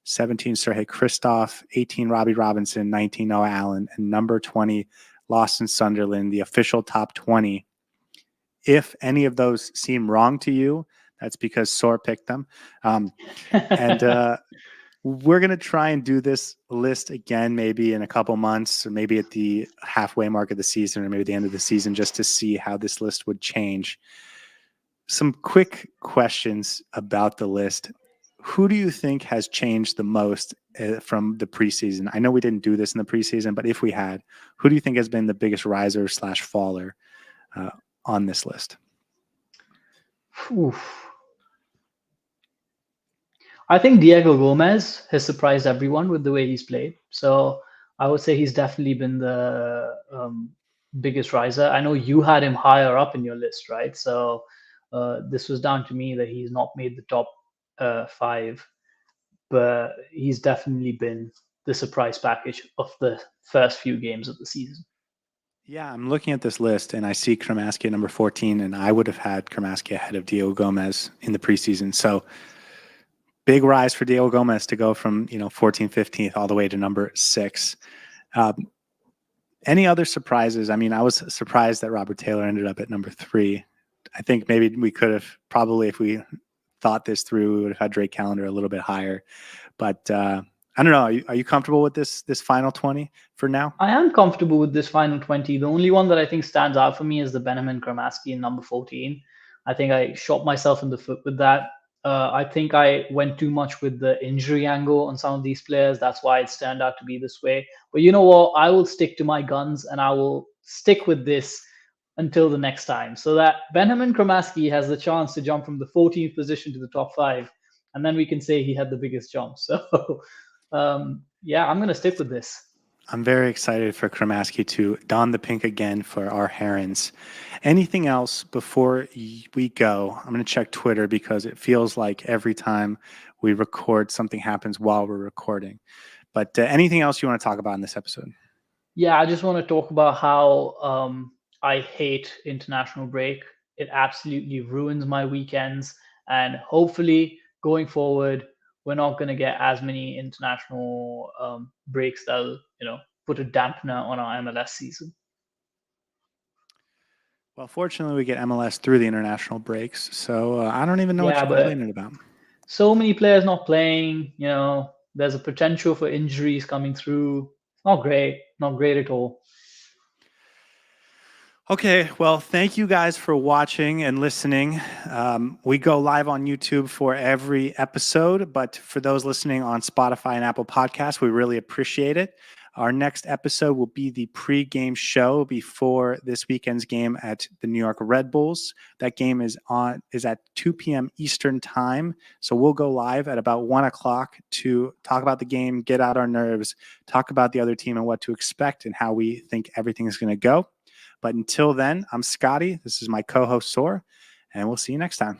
17, Sergei Christoph, 18, Robbie Robinson, 19, Noah Allen, and number 20, Lawson Sunderland, the official top 20. If any of those seem wrong to you, that's because Saur picked them. And we're going to try and do this list again, maybe in a couple months, or maybe at the halfway mark of the season, or maybe the end of the season, just to see how this list would change. Some quick questions about the list. who do you think has changed the most from the preseason? I know we didn't do this in the preseason, but if we had, who do you think has been the biggest riser / faller on this list? Oof. I think Diego Gómez has surprised everyone with the way he's played. So I would say he's definitely been the biggest riser. I know you had him higher up in your list, right? So this was down to me that he's not made the top 5, but he's definitely been the surprise package of the first few games of the season. Yeah, I'm looking at this list and I see Cremaschi at number 14, and I would have had Cremaschi ahead of Diego Gómez in the preseason. So big rise for Diego Gómez to go from 14th, 15th all the way to number 6. Any other surprises? I mean, I was surprised that Robert Taylor ended up at number 3. I think maybe we could have probably, if we thought this through, we would have had Drake Callender a little bit higher. But I don't know. Are you comfortable with this final 20 for now? I am comfortable with this final 20. The only one that I think stands out for me is the Benjamin Cremaschi in number 14. I think I shot myself in the foot with that. I think I went too much with the injury angle on some of these players. That's why it turned out to be this way. But you know what? I will stick to my guns and I will stick with this until the next time. So that Benjamin Cremaschi has the chance to jump from the 14th position to the top 5. And then we can say he had the biggest jump. So yeah, I'm going to stick with this. I'm very excited for Cremaschi to don the pink again for our Herons. Anything else before we go? I'm going to check Twitter because it feels like every time we record, something happens while we're recording. But anything else you want to talk about in this episode? Yeah, I just want to talk about how I hate international break. It absolutely ruins my weekends. And hopefully, going forward, we're not going to get as many international breaks that'll, put a dampener on our MLS season. Well, fortunately, we get MLS through the international breaks, so I don't even know what Yeah, you're but complaining about. so many players not playing. There's a potential for injuries coming through. Not great. Not great at all. Okay, well, thank you guys for watching and listening. We go live on YouTube for every episode, but for those listening on Spotify and Apple Podcasts, we really appreciate it. Our next episode will be the pre-game show before this weekend's game at the New York Red Bulls. That game is at 2 p.m. Eastern time, so we'll go live at about 1 o'clock to talk about the game, get out our nerves, talk about the other team and what to expect and how we think everything is going to go. But until then, I'm Scotty. This is my co-host, Saur, and we'll see you next time.